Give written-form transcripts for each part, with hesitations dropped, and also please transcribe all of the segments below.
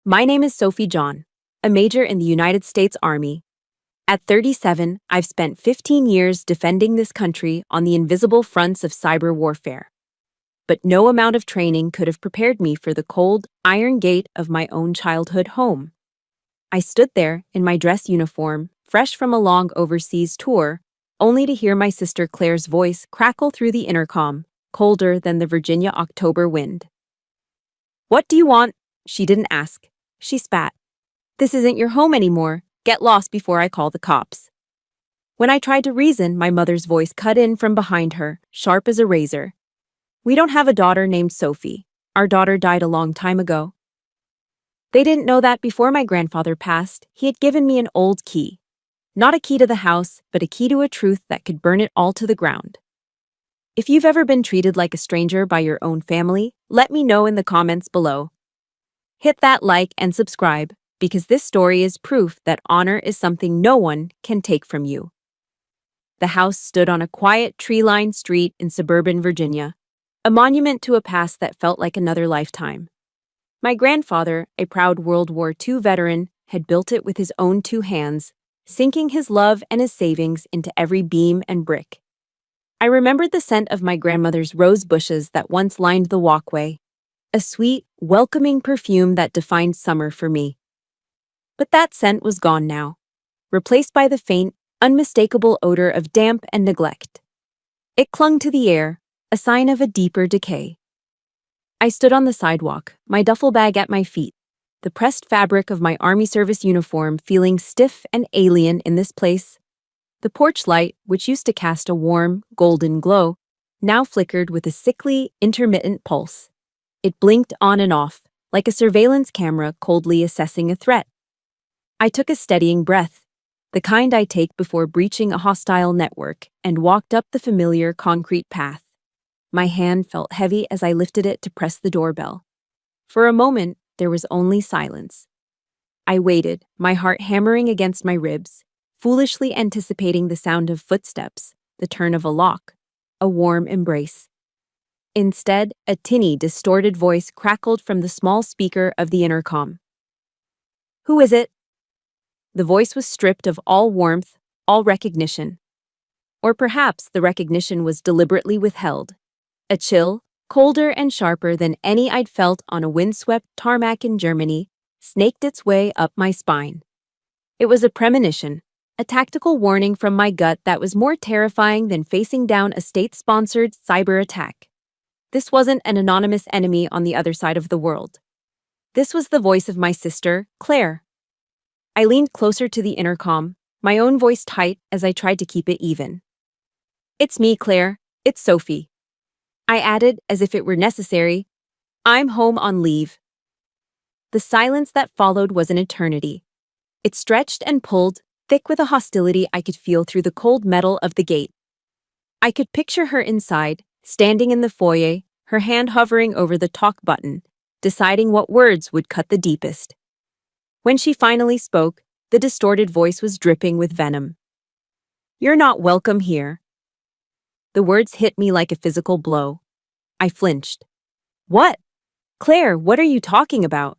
My name is Sophie John, a major in the United States Army. At 37, I've spent 15 years defending this country on the invisible fronts of cyber warfare. But no amount of training could have prepared me for the cold, iron gate of my own childhood home. I stood there in my dress uniform, fresh from a long overseas tour, only to hear my sister Claire's voice crackle through the intercom, colder than the Virginia October wind. "What do you want?" She didn't ask. She spat. "This isn't your home anymore. Get lost before I call the cops." When I tried to reason, my mother's voice cut in from behind her, sharp as a razor. "We don't have a daughter named Sophie. Our daughter died a long time ago." They didn't know that before my grandfather passed, he had given me an old key. Not a key to the house, but a key to a truth that could burn it all to the ground. If you've ever been treated like a stranger by your own family, let me know in the comments below. Hit that like and subscribe, because this story is proof that honor is something no one can take from you. The house stood on a quiet, tree-lined street in suburban Virginia, a monument to a past that felt like another lifetime. My grandfather, a proud World War II veteran, had built it with his own two hands, sinking his love and his savings into every beam and brick. I remembered the scent of my grandmother's rose bushes that once lined the walkway, a sweet, welcoming perfume that defined summer for me. But that scent was gone now, replaced by the faint, unmistakable odor of damp and neglect. It clung to the air, a sign of a deeper decay. I stood on the sidewalk, my duffel bag at my feet, the pressed fabric of my Army service uniform feeling stiff and alien in this place. The porch light, which used to cast a warm, golden glow, now flickered with a sickly, intermittent pulse. It blinked on and off, like a surveillance camera coldly assessing a threat. I took a steadying breath, the kind I take before breaching a hostile network, and walked up the familiar concrete path. My hand felt heavy as I lifted it to press the doorbell. For a moment, there was only silence. I waited, my heart hammering against my ribs, foolishly anticipating the sound of footsteps, the turn of a lock, a warm embrace. Instead, a tinny, distorted voice crackled from the small speaker of the intercom. "Who is it?" The voice was stripped of all warmth, all recognition. Or perhaps the recognition was deliberately withheld. A chill, colder and sharper than any I'd felt on a windswept tarmac in Germany, snaked its way up my spine. It was a premonition, a tactical warning from my gut that was more terrifying than facing down a state-sponsored cyber attack. This wasn't an anonymous enemy on the other side of the world. This was the voice of my sister, Claire. I leaned closer to the intercom, my own voice tight as I tried to keep it even. "It's me, Claire. It's Sophie." I added, as if it were necessary, "I'm home on leave." The silence that followed was an eternity. It stretched and pulled, thick with a hostility I could feel through the cold metal of the gate. I could picture her inside, standing in the foyer, her hand hovering over the talk button, deciding what words would cut the deepest. When she finally spoke, the distorted voice was dripping with venom. "You're not welcome here." The words hit me like a physical blow. I flinched. "What? Claire, what are you talking about?"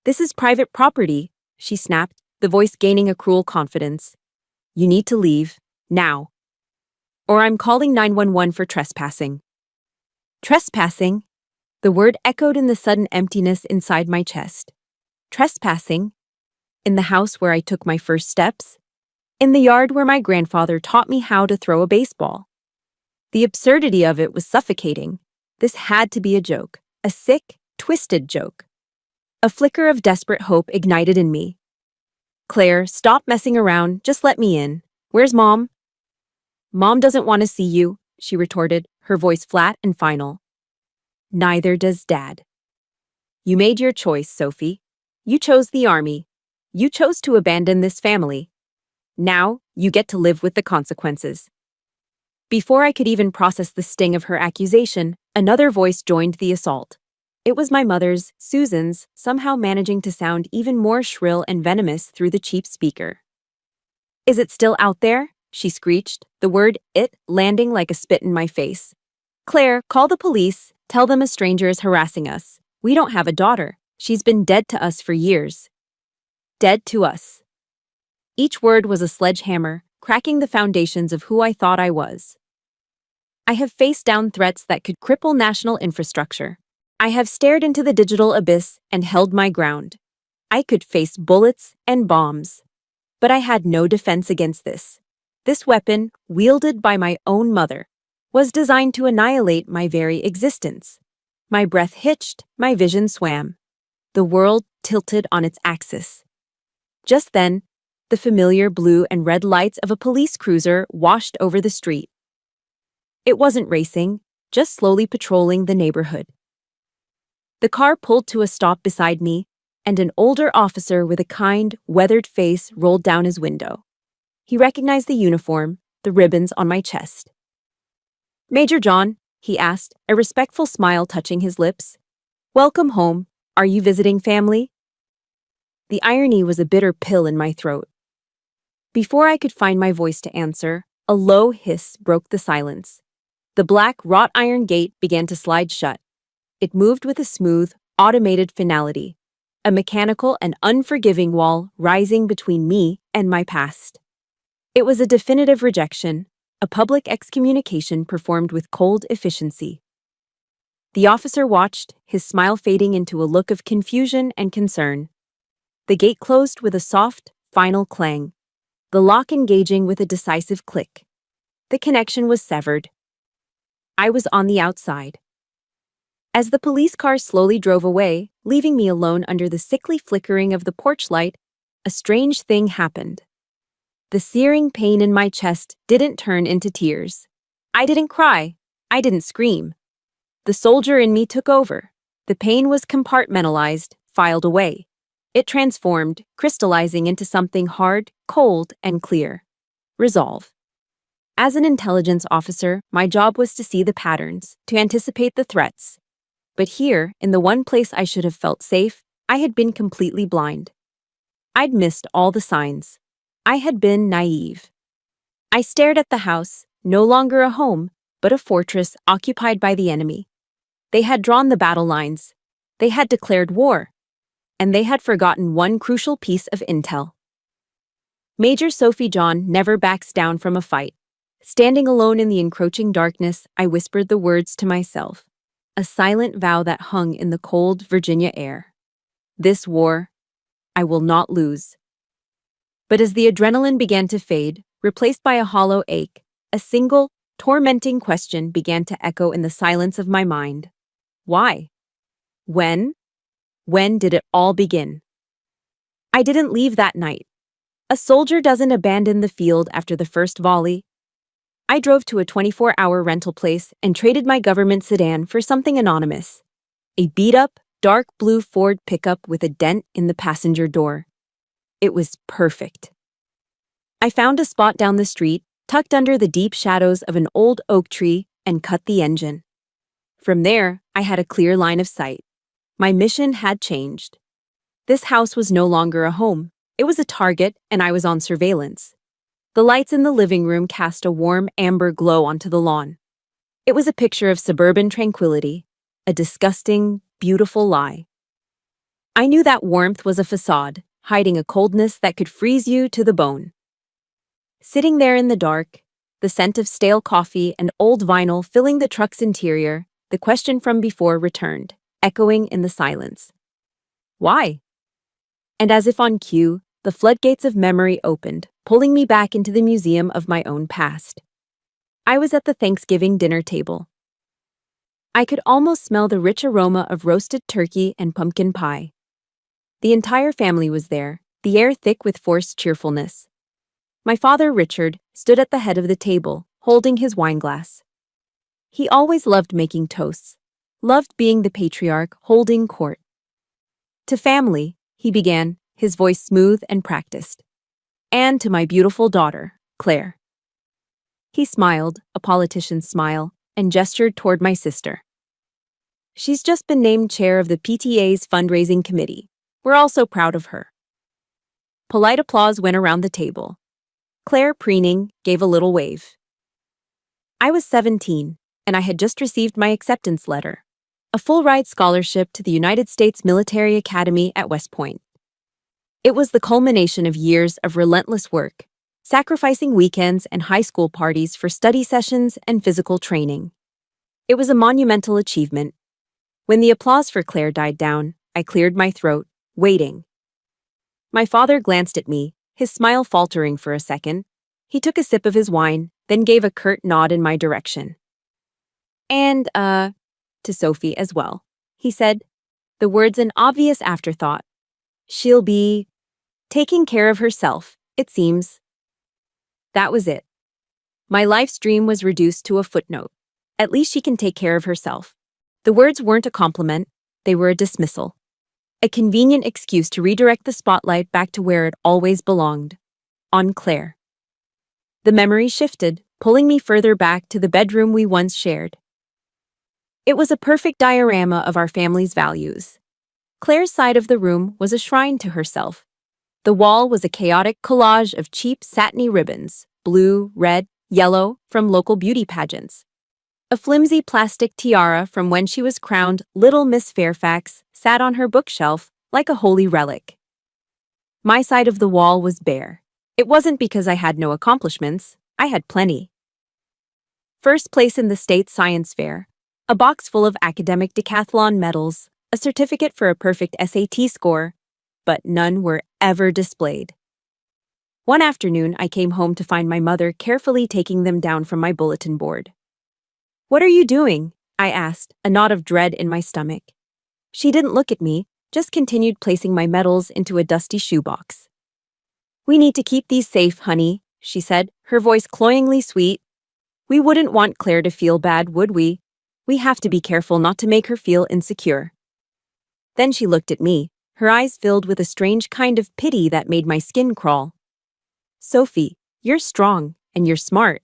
"This is private property," she snapped, the voice gaining a cruel confidence. "You need to leave, now. Or I'm calling 911 for trespassing." Trespassing? The word echoed in the sudden emptiness inside my chest. Trespassing? In the house where I took my first steps? In the yard where my grandfather taught me how to throw a baseball? The absurdity of it was suffocating. This had to be a joke, a sick, twisted joke. A flicker of desperate hope ignited in me. "Claire, stop messing around, just let me in. Where's Mom?" "Mom doesn't want to see you," she retorted, her voice flat and final. "Neither does Dad." "You made your choice, Sophie. You chose the Army. You chose to abandon this family. Now, you get to live with the consequences." Before I could even process the sting of her accusation, another voice joined the assault. It was my mother's, Susan's, somehow managing to sound even more shrill and venomous through the cheap speaker. "Is it still out there?" she screeched, the word "it" landing like a spit in my face. "Claire, call the police. Tell them a stranger is harassing us. We don't have a daughter. She's been dead to us for years. Dead to us. Each word was a sledgehammer, cracking the foundations of who I thought I was. I have faced down threats that could cripple national infrastructure. I have stared into the digital abyss and held my ground. I could face bullets and bombs. But I had no defense against this. This weapon, wielded by my own mother, was designed to annihilate my very existence. My breath hitched, my vision swam. The world tilted on its axis. Just then, the familiar blue and red lights of a police cruiser washed over the street. It wasn't racing, just slowly patrolling the neighborhood. The car pulled to a stop beside me, and an older officer with a kind, weathered face rolled down his window. He recognized the uniform, the ribbons on my chest. "Major John," he asked, a respectful smile touching his lips. "Welcome home. Are you visiting family?" The irony was a bitter pill in my throat. Before I could find my voice to answer, a low hiss broke the silence. The black wrought iron gate began to slide shut. It moved with a smooth, automated finality, a mechanical and unforgiving wall rising between me and my past. It was a definitive rejection, a public excommunication performed with cold efficiency. The officer watched, his smile fading into a look of confusion and concern. The gate closed with a soft, final clang, the lock engaging with a decisive click. The connection was severed. I was on the outside. As the police car slowly drove away, leaving me alone under the sickly flickering of the porch light, a strange thing happened. The searing pain in my chest didn't turn into tears. I didn't cry. I didn't scream. The soldier in me took over. The pain was compartmentalized, filed away. It transformed, crystallizing into something hard, cold, and clear. Resolve. As an intelligence officer, my job was to see the patterns, to anticipate the threats. But here, in the one place I should have felt safe, I had been completely blind. I'd missed all the signs. I had been naive. I stared at the house, no longer a home, but a fortress occupied by the enemy. They had drawn the battle lines. They had declared war. And they had forgotten one crucial piece of intel. Major Sophie John never backs down from a fight. Standing alone in the encroaching darkness, I whispered the words to myself, a silent vow that hung in the cold Virginia air. This war, I will not lose. But as the adrenaline began to fade, replaced by a hollow ache, a single, tormenting question began to echo in the silence of my mind. Why? When? When did it all begin? I didn't leave that night. A soldier doesn't abandon the field after the first volley. I drove to a 24-hour rental place and traded my government sedan for something anonymous. A beat-up, dark blue Ford pickup with a dent in the passenger door. It was perfect. I found a spot down the street, tucked under the deep shadows of an old oak tree, and cut the engine. From there, I had a clear line of sight. My mission had changed. This house was no longer a home. It was a target, and I was on surveillance. The lights in the living room cast a warm amber glow onto the lawn. It was a picture of suburban tranquility, a disgusting, beautiful lie. I knew that warmth was a facade, hiding a coldness that could freeze you to the bone. Sitting there in the dark, the scent of stale coffee and old vinyl filling the truck's interior, the question from before returned, echoing in the silence. Why? And as if on cue, the floodgates of memory opened, pulling me back into the museum of my own past. I was at the Thanksgiving dinner table. I could almost smell the rich aroma of roasted turkey and pumpkin pie. The entire family was there, the air thick with forced cheerfulness. My father, Richard, stood at the head of the table, holding his wineglass. He always loved making toasts, loved being the patriarch holding court. To family, he began, his voice smooth and practiced. And to my beautiful daughter, Claire. He smiled, a politician's smile, and gestured toward my sister. She's just been named chair of the PTA's fundraising committee. We're all so proud of her. Polite applause went around the table. Claire, preening, gave a little wave. I was 17, and I had just received my acceptance letter. a full-ride scholarship to the United States Military Academy at West Point. It was the culmination of years of relentless work, sacrificing weekends and high school parties for study sessions and physical training. It was a monumental achievement. When the applause for Claire died down, I cleared my throat, waiting. My father glanced at me, his smile faltering for a second. He took a sip of his wine, then gave a curt nod in my direction. And, to Sophie as well, he said, the words an obvious afterthought. She'll be taking care of herself, it seems. That was it. My life's dream was reduced to a footnote. At least she can take care of herself. The words weren't a compliment, they were a dismissal. A convenient excuse to redirect the spotlight back to where it always belonged, on Claire. The memory shifted, pulling me further back to the bedroom we once shared. It was a perfect diorama of our family's values. Claire's side of the room was a shrine to herself. The wall was a chaotic collage of cheap satiny ribbons, blue, red, yellow, from local beauty pageants. A flimsy plastic tiara from when she was crowned Little Miss Fairfax sat on her bookshelf like a holy relic. My side of the wall was bare. It wasn't because I had no accomplishments. I had plenty. First place in the state science fair, a box full of academic decathlon medals, a certificate for a perfect SAT score, but none were ever displayed. One afternoon, I came home to find my mother carefully taking them down from my bulletin board. "What are you doing?" I asked, a knot of dread in my stomach. She didn't look at me, just continued placing my medals into a dusty shoebox. "We need to keep these safe, honey," she said, her voice cloyingly sweet. "We wouldn't want Claire to feel bad, would we? We have to be careful not to make her feel insecure." Then she looked at me, her eyes filled with a strange kind of pity that made my skin crawl. "Sophie, you're strong, and you're smart.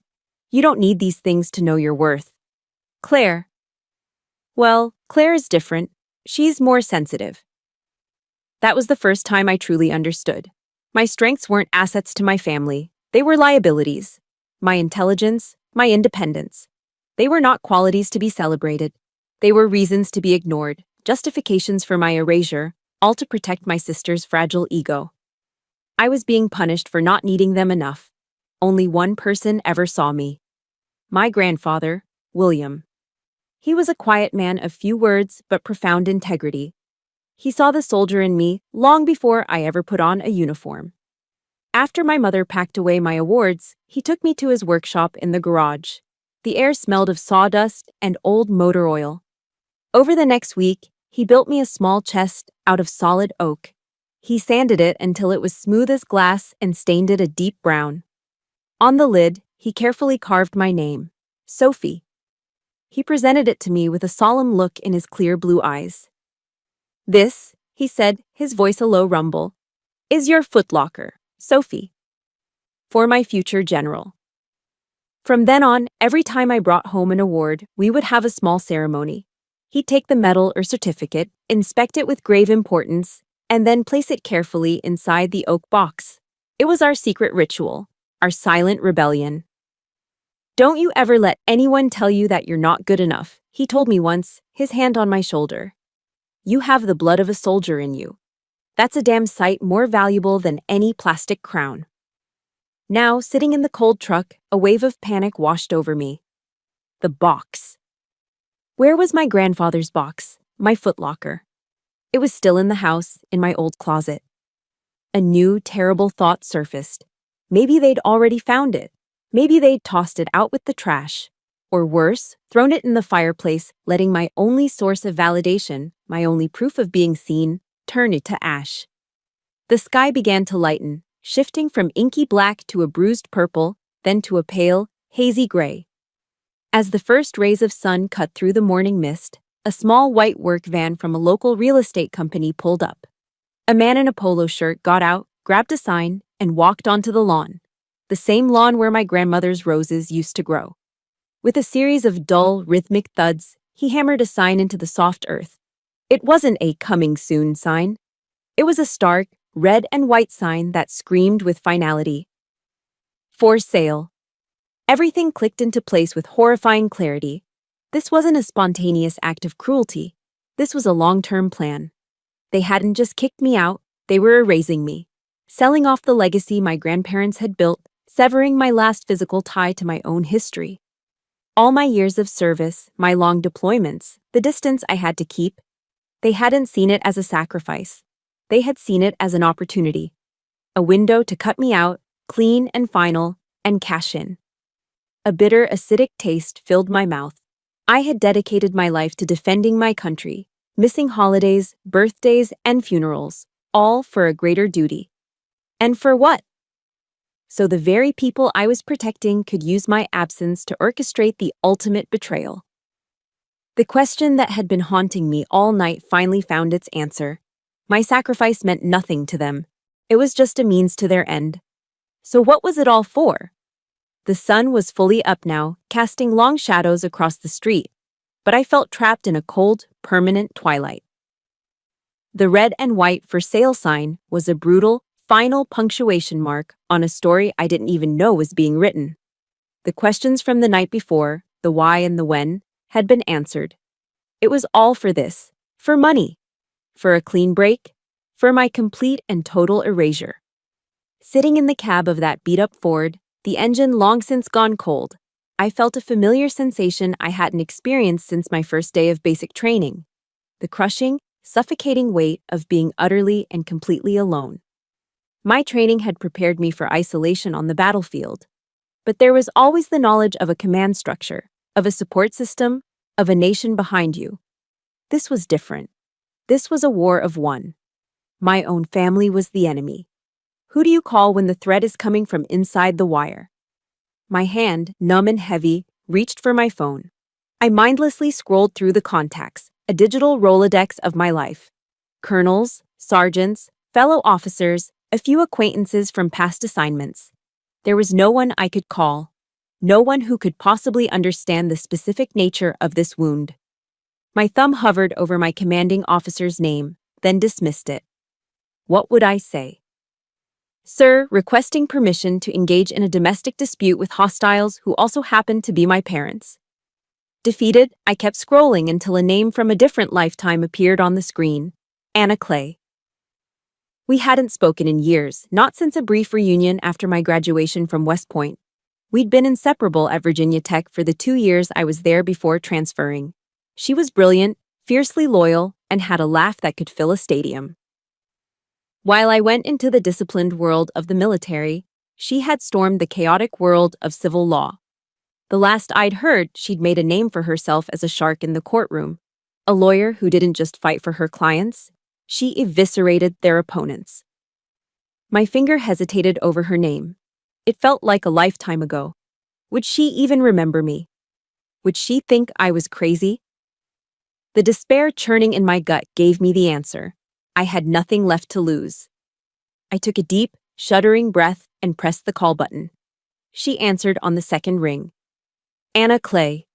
You don't need these things to know your worth. Claire. Well, Claire is different. She's more sensitive." That was the first time I truly understood. My strengths weren't assets to my family. They were liabilities. My intelligence, my independence. They were not qualities to be celebrated. They were reasons to be ignored, justifications for my erasure, all to protect my sister's fragile ego. I was being punished for not needing them enough. Only one person ever saw me. My grandfather, William. He was a quiet man of few words but profound integrity. He saw the soldier in me long before I ever put on a uniform. After my mother packed away my awards, he took me to his workshop in the garage. The air smelled of sawdust and old motor oil. Over the next week, he built me a small chest out of solid oak. He sanded it until it was smooth as glass and stained it a deep brown. On the lid, he carefully carved my name, Sophie. He presented it to me with a solemn look in his clear blue eyes. "This," he said, his voice a low rumble, "is your footlocker, Sophie. For my future general." From then on, every time I brought home an award, we would have a small ceremony. He'd take the medal or certificate, inspect it with grave importance, and then place it carefully inside the oak box. It was our secret ritual, our silent rebellion. "Don't you ever let anyone tell you that you're not good enough," he told me once, his hand on my shoulder. "You have the blood of a soldier in you. That's a damn sight more valuable than any plastic crown." Now, sitting in the cold truck, a wave of panic washed over me. The box. Where was my grandfather's box, my footlocker? It was still in the house, in my old closet. A new, terrible thought surfaced. Maybe they'd already found it. Maybe they'd tossed it out with the trash. Or worse, thrown it in the fireplace, letting my only source of validation, my only proof of being seen, turn it to ash. The sky began to lighten, shifting from inky black to a bruised purple, then to a pale, hazy gray. As the first rays of sun cut through the morning mist, a small white work van from a local real estate company pulled up. A man in a polo shirt got out, grabbed a sign, and walked onto the lawn. The same lawn where my grandmother's roses used to grow. With a series of dull, rhythmic thuds, he hammered a sign into the soft earth. It wasn't a "coming soon" sign. It was a stark, red and white sign that screamed with finality. For sale. Everything clicked into place with horrifying clarity. This wasn't a spontaneous act of cruelty. This was a long-term plan. They hadn't just kicked me out, they were erasing me, selling off the legacy my grandparents had built, severing my last physical tie to my own history. All my years of service, my long deployments, the distance I had to keep, they hadn't seen it as a sacrifice. They had seen it as an opportunity, a window to cut me out, clean and final, and cash in. A bitter, acidic taste filled my mouth. I had dedicated my life to defending my country, missing holidays, birthdays, and funerals, all for a greater duty. And for what? So the very people I was protecting could use my absence to orchestrate the ultimate betrayal. The question that had been haunting me all night finally found its answer. My sacrifice meant nothing to them. It was just a means to their end. So what was it all for? The sun was fully up now, casting long shadows across the street, but I felt trapped in a cold, permanent twilight. The red and white for sale sign was a brutal, final punctuation mark on a story I didn't even know was being written. The questions from the night before, the why and the when, had been answered. It was all for this, for money, for a clean break, for my complete and total erasure. Sitting in the cab of that beat-up Ford, the engine long since gone cold, I felt a familiar sensation I hadn't experienced since my first day of basic training. The crushing, suffocating weight of being utterly and completely alone. My training had prepared me for isolation on the battlefield, but there was always the knowledge of a command structure, of a support system, of a nation behind you. This was different. This was a war of one. My own family was the enemy. Who do you call when the threat is coming from inside the wire? My hand, numb and heavy, reached for my phone. I mindlessly scrolled through the contacts, a digital Rolodex of my life. Colonels, sergeants, fellow officers, a few acquaintances from past assignments. There was no one I could call, no one who could possibly understand the specific nature of this wound. My thumb hovered over my commanding officer's name, then dismissed it. What would I say? Sir, requesting permission to engage in a domestic dispute with hostiles who also happened to be my parents. Defeated, I kept scrolling until a name from a different lifetime appeared on the screen. Anna Clay. We hadn't spoken in years, not since a brief reunion after my graduation from West Point. We'd been inseparable at Virginia Tech for the 2 years I was there before transferring. She was brilliant, fiercely loyal, and had a laugh that could fill a stadium. While I went into the disciplined world of the military, she had stormed the chaotic world of civil law. The last I'd heard, she'd made a name for herself as a shark in the courtroom, a lawyer who didn't just fight for her clients, she eviscerated their opponents. My finger hesitated over her name. It felt like a lifetime ago. Would she even remember me? Would she think I was crazy? The despair churning in my gut gave me the answer. I had nothing left to lose. I took a deep, shuddering breath and pressed the call button. She answered on the second ring. Anna Clay.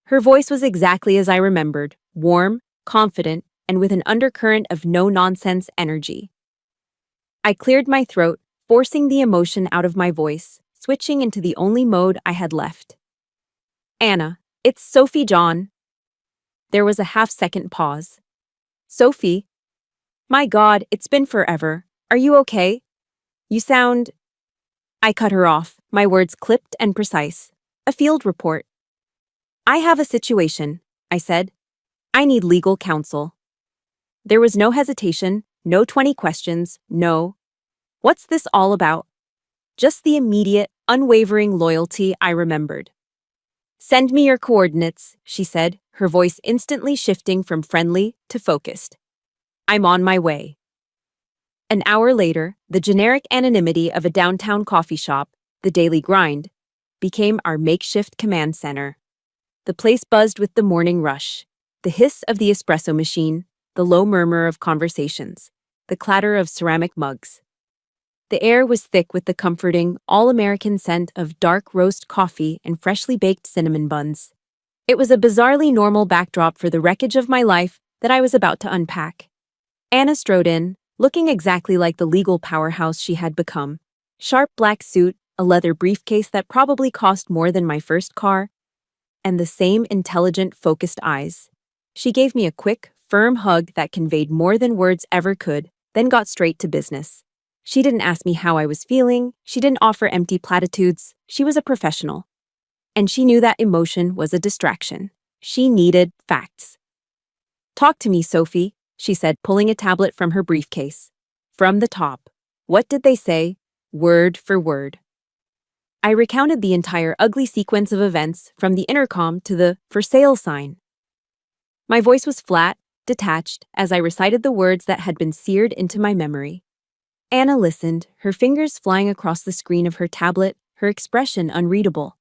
Her voice was exactly as I remembered, warm, confident, and with an undercurrent of no-nonsense energy. I cleared my throat, forcing the emotion out of my voice, switching into the only mode I had left. Anna, it's Sophie John. There was a half-second pause. Sophie? My God, it's been forever. Are you okay? You sound... I cut her off, my words clipped and precise. A field report. I have a situation, I said. I need legal counsel. There was no hesitation, no 20 questions, no. What's this all about? Just the immediate, unwavering loyalty I remembered. Send me your coordinates, she said, her voice instantly shifting from friendly to focused. I'm on my way. An hour later, the generic anonymity of a downtown coffee shop, the Daily Grind, became our makeshift command center. The place buzzed with the morning rush, the hiss of the espresso machine, the low murmur of conversations, the clatter of ceramic mugs. The air was thick with the comforting, all-American scent of dark roast coffee and freshly baked cinnamon buns. It was a bizarrely normal backdrop for the wreckage of my life that I was about to unpack. Anna strode in, looking exactly like the legal powerhouse she had become. Sharp black suit, a leather briefcase that probably cost more than my first car, and the same intelligent, focused eyes. She gave me a quick, firm hug that conveyed more than words ever could, then got straight to business. She didn't ask me how I was feeling, she didn't offer empty platitudes, she was a professional. And she knew that emotion was a distraction. She needed facts. "Talk to me, Sophie," she said, pulling a tablet from her briefcase. From the top. What did they say? Word for word. I recounted the entire ugly sequence of events from the intercom to the "for sale" sign. My voice was flat, detached, as I recited the words that had been seared into my memory. Anna listened, her fingers flying across the screen of her tablet, her expression unreadable.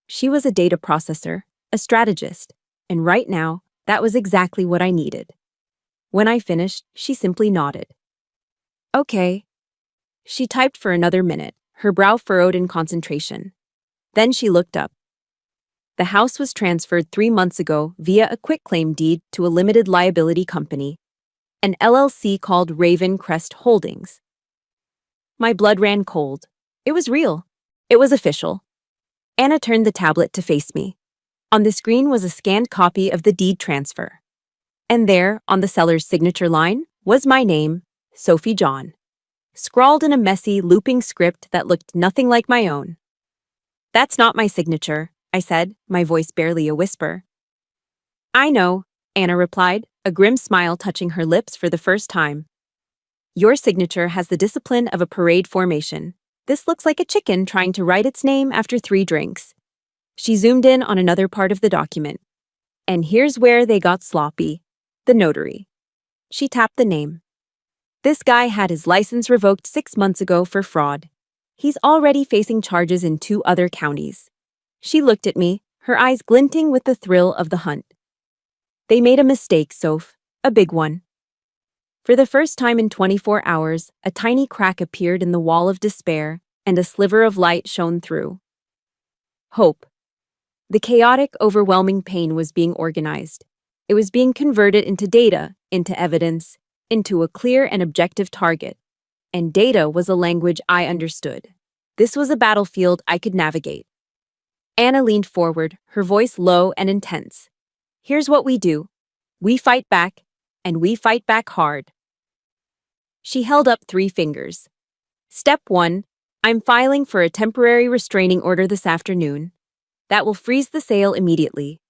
She was a data processor, a strategist, and right now, that was exactly what I needed. When I finished, she simply nodded. "Okay." She typed for another minute, her brow furrowed in concentration. Then she looked up. The house was transferred 3 months ago via a quitclaim deed to a limited liability company, an LLC called Raven Crest Holdings. My blood ran cold. It was real. It was official. Anna turned the tablet to face me. On the screen was a scanned copy of the deed transfer. And there, on the seller's signature line, was my name, Sophie John, scrawled in a messy, looping script that looked nothing like my own. "That's not my signature," I said, my voice barely a whisper. "I know," Anna replied, a grim smile touching her lips for the first time. "Your signature has the discipline of a parade formation. This looks like a chicken trying to write its name after 3 drinks." She zoomed in on another part of the document. "And here's where they got sloppy. The notary." She tapped the name. "This guy had his license revoked 6 months ago for fraud. He's already facing charges in 2 other counties." She looked at me, her eyes glinting with the thrill of the hunt. "They made a mistake, Soph. A big one." For the first time in 24 hours, a tiny crack appeared in the wall of despair, and a sliver of light shone through. Hope. The chaotic, overwhelming pain was being organized. It was being converted into data, into evidence, into a clear and objective target. And data was a language I understood. This was a battlefield I could navigate. Anna leaned forward, her voice low and intense. "Here's what we do. We fight back, and we fight back hard." She held up 3 fingers. "Step 1, I'm filing for a temporary restraining order this afternoon. That will freeze the sale immediately.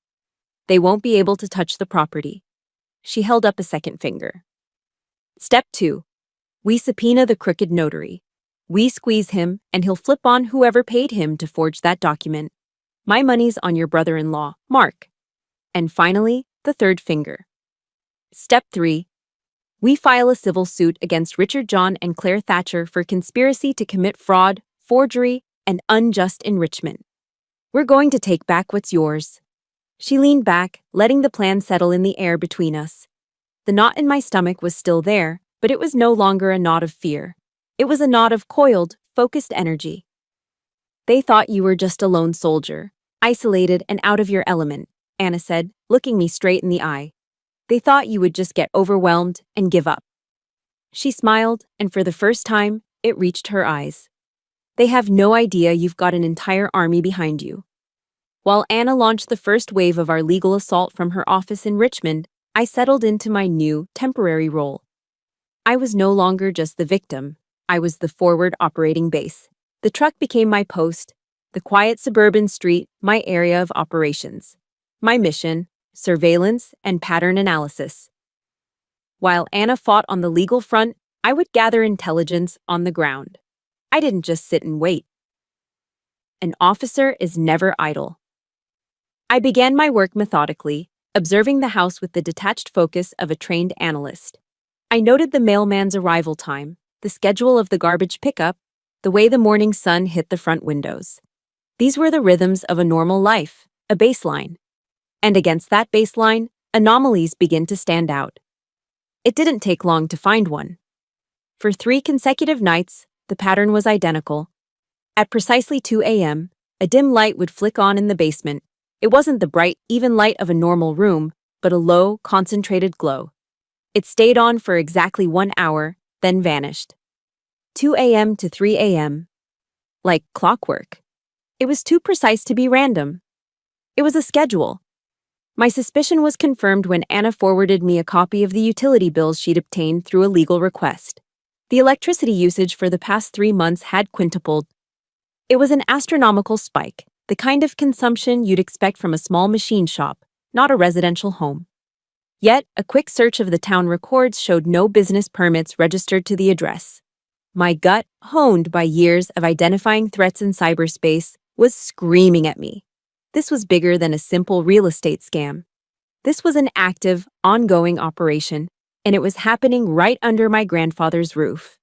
They won't be able to touch the property." She held up a second finger. "Step 2, we subpoena the crooked notary. We squeeze him, and he'll flip on whoever paid him to forge that document. My money's on your brother-in-law, Mark." And finally, the third finger. "Step 3, we file a civil suit against Richard John and Claire Thatcher for conspiracy to commit fraud, forgery, and unjust enrichment. We're going to take back what's yours." She leaned back, letting the plan settle in the air between us. The knot in my stomach was still there, but it was no longer a knot of fear. It was a knot of coiled, focused energy. "They thought you were just a lone soldier, isolated and out of your element," Anna said, looking me straight in the eye. "They thought you would just get overwhelmed and give up." She smiled, and for the first time, it reached her eyes. "They have no idea you've got an entire army behind you." While Anna launched the first wave of our legal assault from her office in Richmond, I settled into my new, temporary role. I was no longer just the victim. I was the forward operating base. The truck became my post, the quiet suburban street, my area of operations. My mission, surveillance and pattern analysis. While Anna fought on the legal front, I would gather intelligence on the ground. I didn't just sit and wait. An officer is never idle. I began my work methodically, observing the house with the detached focus of a trained analyst. I noted the mailman's arrival time, the schedule of the garbage pickup, the way the morning sun hit the front windows. These were the rhythms of a normal life, a baseline. And against that baseline, anomalies begin to stand out. It didn't take long to find one. For 3 consecutive nights, the pattern was identical. At precisely 2 a.m., a dim light would flick on in the basement. It wasn't the bright, even light of a normal room, but a low, concentrated glow. It stayed on for exactly 1 hour, then vanished. 2 a.m. to 3 a.m. Like clockwork. It was too precise to be random. It was a schedule. My suspicion was confirmed when Anna forwarded me a copy of the utility bills she'd obtained through a legal request. The electricity usage for the past 3 months had quintupled. It was an astronomical spike, the kind of consumption you'd expect from a small machine shop, not a residential home. Yet, a quick search of the town records showed no business permits registered to the address. My gut, honed by years of identifying threats in cyberspace, was screaming at me. This was bigger than a simple real estate scam. This was an active, ongoing operation, and it was happening right under my grandfather's roof.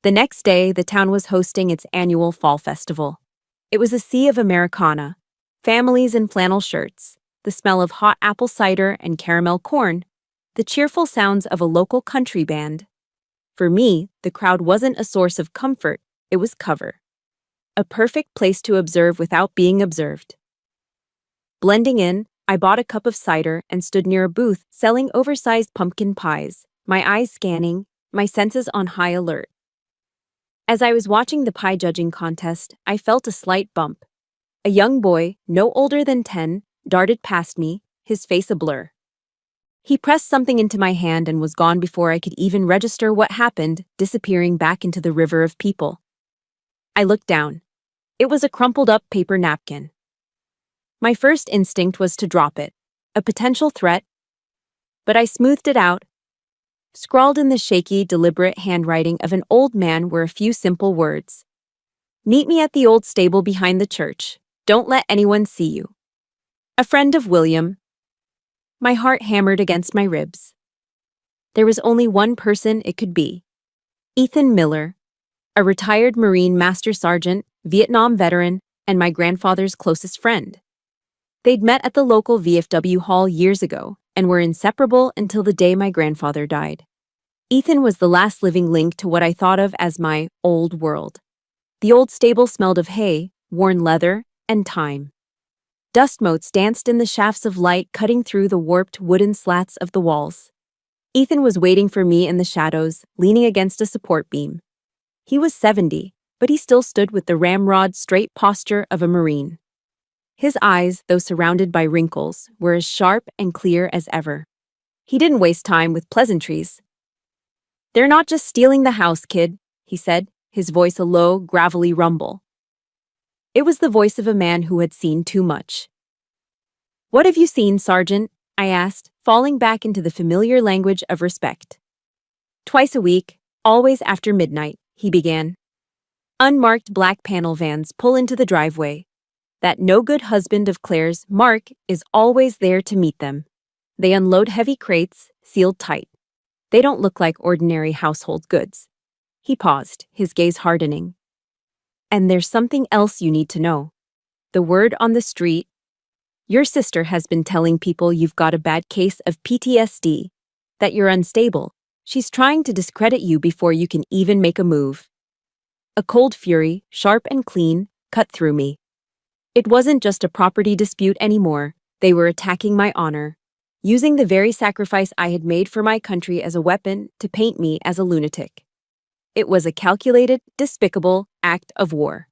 The next day, the town was hosting its annual fall festival. It was a sea of Americana, families in flannel shirts, the smell of hot apple cider and caramel corn, the cheerful sounds of a local country band. For me, the crowd wasn't a source of comfort, it was cover. A perfect place to observe without being observed. Blending in, I bought a cup of cider and stood near a booth selling oversized pumpkin pies, my eyes scanning, my senses on high alert. As I was watching the pie judging contest, I felt a slight bump. A young boy, no older than 10, darted past me, his face a blur. He pressed something into my hand and was gone before I could even register what happened, disappearing back into the river of people. I looked down. It was a crumpled-up paper napkin. My first instinct was to drop it, a potential threat, but I smoothed it out. Scrawled in the shaky, deliberate handwriting of an old man were a few simple words. Meet me at the old stable behind the church. Don't let anyone see you. A friend of William. My heart hammered against my ribs. There was only one person it could be. Ethan Miller, a retired Marine Master Sergeant, Vietnam veteran, and my grandfather's closest friend. They'd met at the local VFW hall years ago and were inseparable until the day my grandfather died. Ethan was the last living link to what I thought of as my old world. The old stable smelled of hay, worn leather, and time. Dust motes danced in the shafts of light cutting through the warped wooden slats of the walls. Ethan was waiting for me in the shadows, leaning against a support beam. He was 70, but he still stood with the ramrod straight posture of a Marine. His eyes, though surrounded by wrinkles, were as sharp and clear as ever. He didn't waste time with pleasantries. They're not just stealing the house, kid, he said, his voice a low, gravelly rumble. It was the voice of a man who had seen too much. What have you seen, Sergeant? I asked, falling back into the familiar language of respect. Twice a week, always after midnight, he began. Unmarked black panel vans pull into the driveway. That no-good husband of Claire's, Mark, is always there to meet them. They unload heavy crates, sealed tight. They don't look like ordinary household goods. He paused, his gaze hardening. And there's something else you need to know. The word on the street. Your sister has been telling people you've got a bad case of PTSD, that you're unstable. She's trying to discredit you before you can even make a move. A cold fury, sharp and clean, cut through me. It wasn't just a property dispute anymore. They were attacking my honor, using the very sacrifice I had made for my country as a weapon to paint me as a lunatic. It was a calculated, despicable act of war.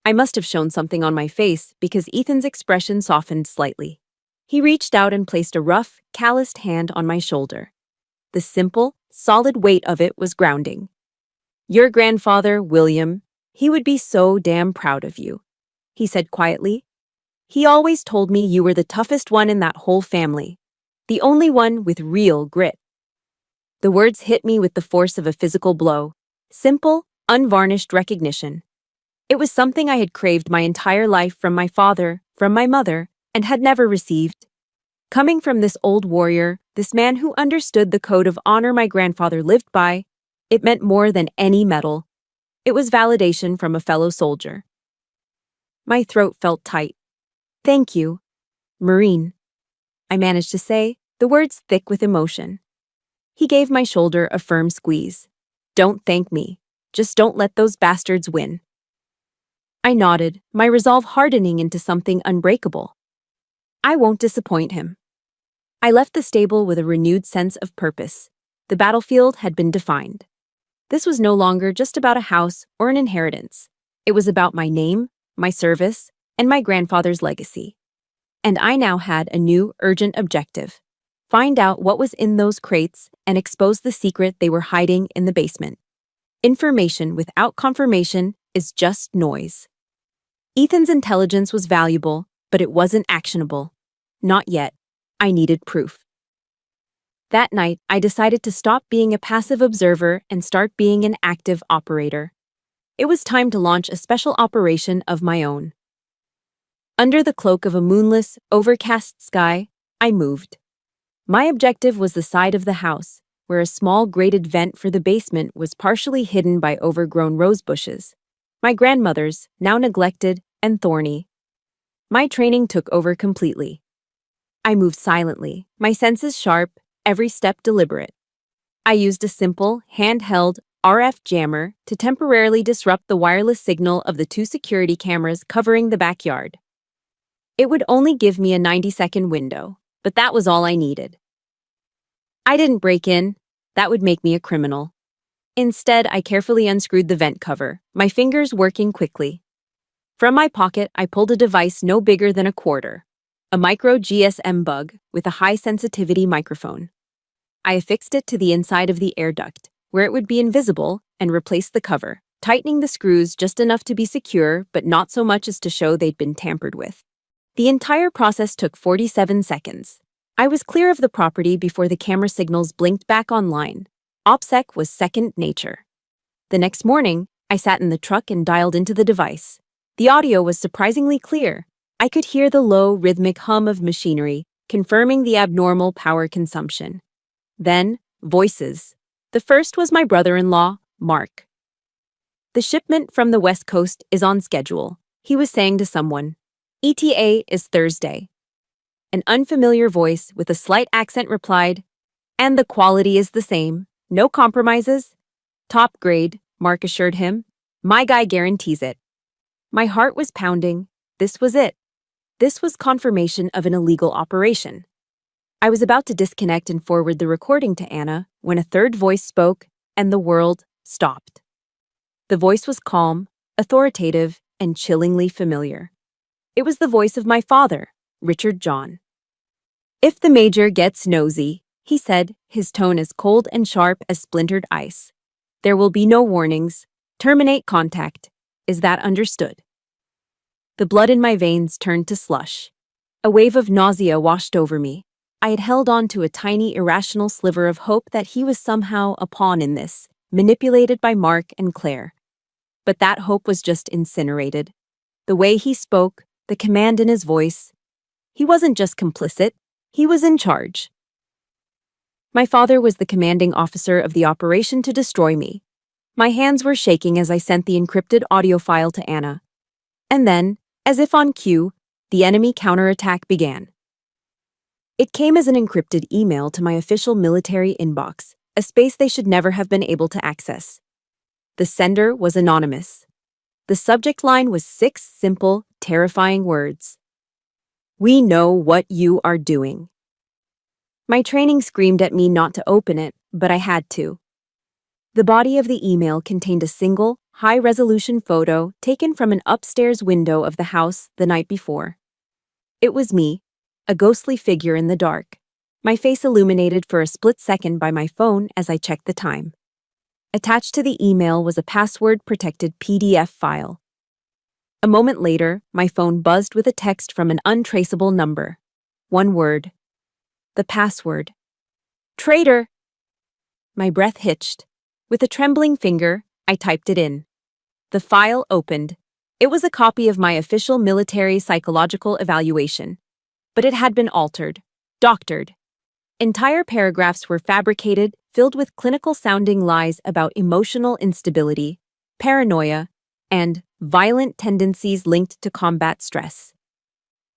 I must have shown something on my face because Ethan's expression softened slightly. He reached out and placed a rough, calloused hand on my shoulder. The simple, solid weight of it was grounding. Your grandfather, William, he would be so damn proud of you, he said quietly. He always told me you were the toughest one in that whole family, the only one with real grit. The words hit me with the force of a physical blow, simple, unvarnished recognition. It was something I had craved my entire life from my father, from my mother, and had never received. Coming from this old warrior, this man who understood the code of honor my grandfather lived by, it meant more than any medal. It was validation from a fellow soldier. My throat felt tight. Thank you, Marine, I managed to say, the words thick with emotion. He gave my shoulder a firm squeeze. Don't thank me. Just don't let those bastards win. I nodded, my resolve hardening into something unbreakable. I won't disappoint him. I left the stable with a renewed sense of purpose. The battlefield had been defined. This was no longer just about a house or an inheritance. It was about my name, my service, and my grandfather's legacy. And I now had a new, urgent objective: find out what was in those crates and expose the secret they were hiding in the basement. Information without confirmation is just noise. Ethan's intelligence was valuable, but it wasn't actionable. Not yet. I needed proof. That night, I decided to stop being a passive observer and start being an active operator. It was time to launch a special operation of my own. Under the cloak of a moonless, overcast sky, I moved. My objective was the side of the house, where a small grated vent for the basement was partially hidden by overgrown rose bushes. My grandmother's, now neglected and thorny. My training took over completely. I moved silently, my senses sharp, every step deliberate. I used a simple, handheld RF jammer to temporarily disrupt the wireless signal of the 2 security cameras covering the backyard. It would only give me a 90-second window, but that was all I needed. I didn't break in. That would make me a criminal. Instead, I carefully unscrewed the vent cover, my fingers working quickly. From my pocket, I pulled a device no bigger than a quarter, a micro GSM bug with a high-sensitivity microphone. I affixed it to the inside of the air duct, where it would be invisible, and replaced the cover, tightening the screws just enough to be secure but not so much as to show they'd been tampered with. The entire process took 47 seconds. I was clear of the property before the camera signals blinked back online. OPSEC was second nature. The next morning, I sat in the truck and dialed into the device. The audio was surprisingly clear. I could hear the low, rhythmic hum of machinery, confirming the abnormal power consumption. Then, voices. The first was my brother-in-law, Mark. "The shipment from the West Coast is on schedule," he was saying to someone. "ETA is Thursday." An unfamiliar voice with a slight accent replied, "And the quality is the same. No compromises." "Top grade," Mark assured him. "My guy guarantees it." My heart was pounding. This was it. This was confirmation of an illegal operation. I was about to disconnect and forward the recording to Anna when a third voice spoke, and the world stopped. The voice was calm, authoritative, and chillingly familiar. It was the voice of my father, Richard John. "If the Major gets nosy," he said, his tone as cold and sharp as splintered ice, "there will be no warnings. Terminate contact. Is that understood?" The blood in my veins turned to slush. A wave of nausea washed over me. I had held on to a tiny, irrational sliver of hope that he was somehow a pawn in this, manipulated by Mark and Claire. But that hope was just incinerated. The way he spoke, the command in his voice. He wasn't just complicit, he was in charge. My father was the commanding officer of the operation to destroy me. My hands were shaking as I sent the encrypted audio file to Anna. And then, as if on cue, the enemy counterattack began. It came as an encrypted email to my official military inbox, a space they should never have been able to access. The sender was anonymous. The subject line was 6 simple, terrifying words. "We know what you are doing." My training screamed at me not to open it, but I had to. The body of the email contained a single, high-resolution photo taken from an upstairs window of the house the night before. It was me, a ghostly figure in the dark, my face illuminated for a split second by my phone as I checked the time. Attached to the email was a password-protected PDF file. A moment later, my phone buzzed with a text from an untraceable number. One word. The password. "Traitor!" My breath hitched. With a trembling finger, I typed it in. The file opened. It was a copy of my official military psychological evaluation. But it had been altered, doctored. Entire paragraphs were fabricated, filled with clinical-sounding lies about emotional instability, paranoia, and violent tendencies linked to combat stress.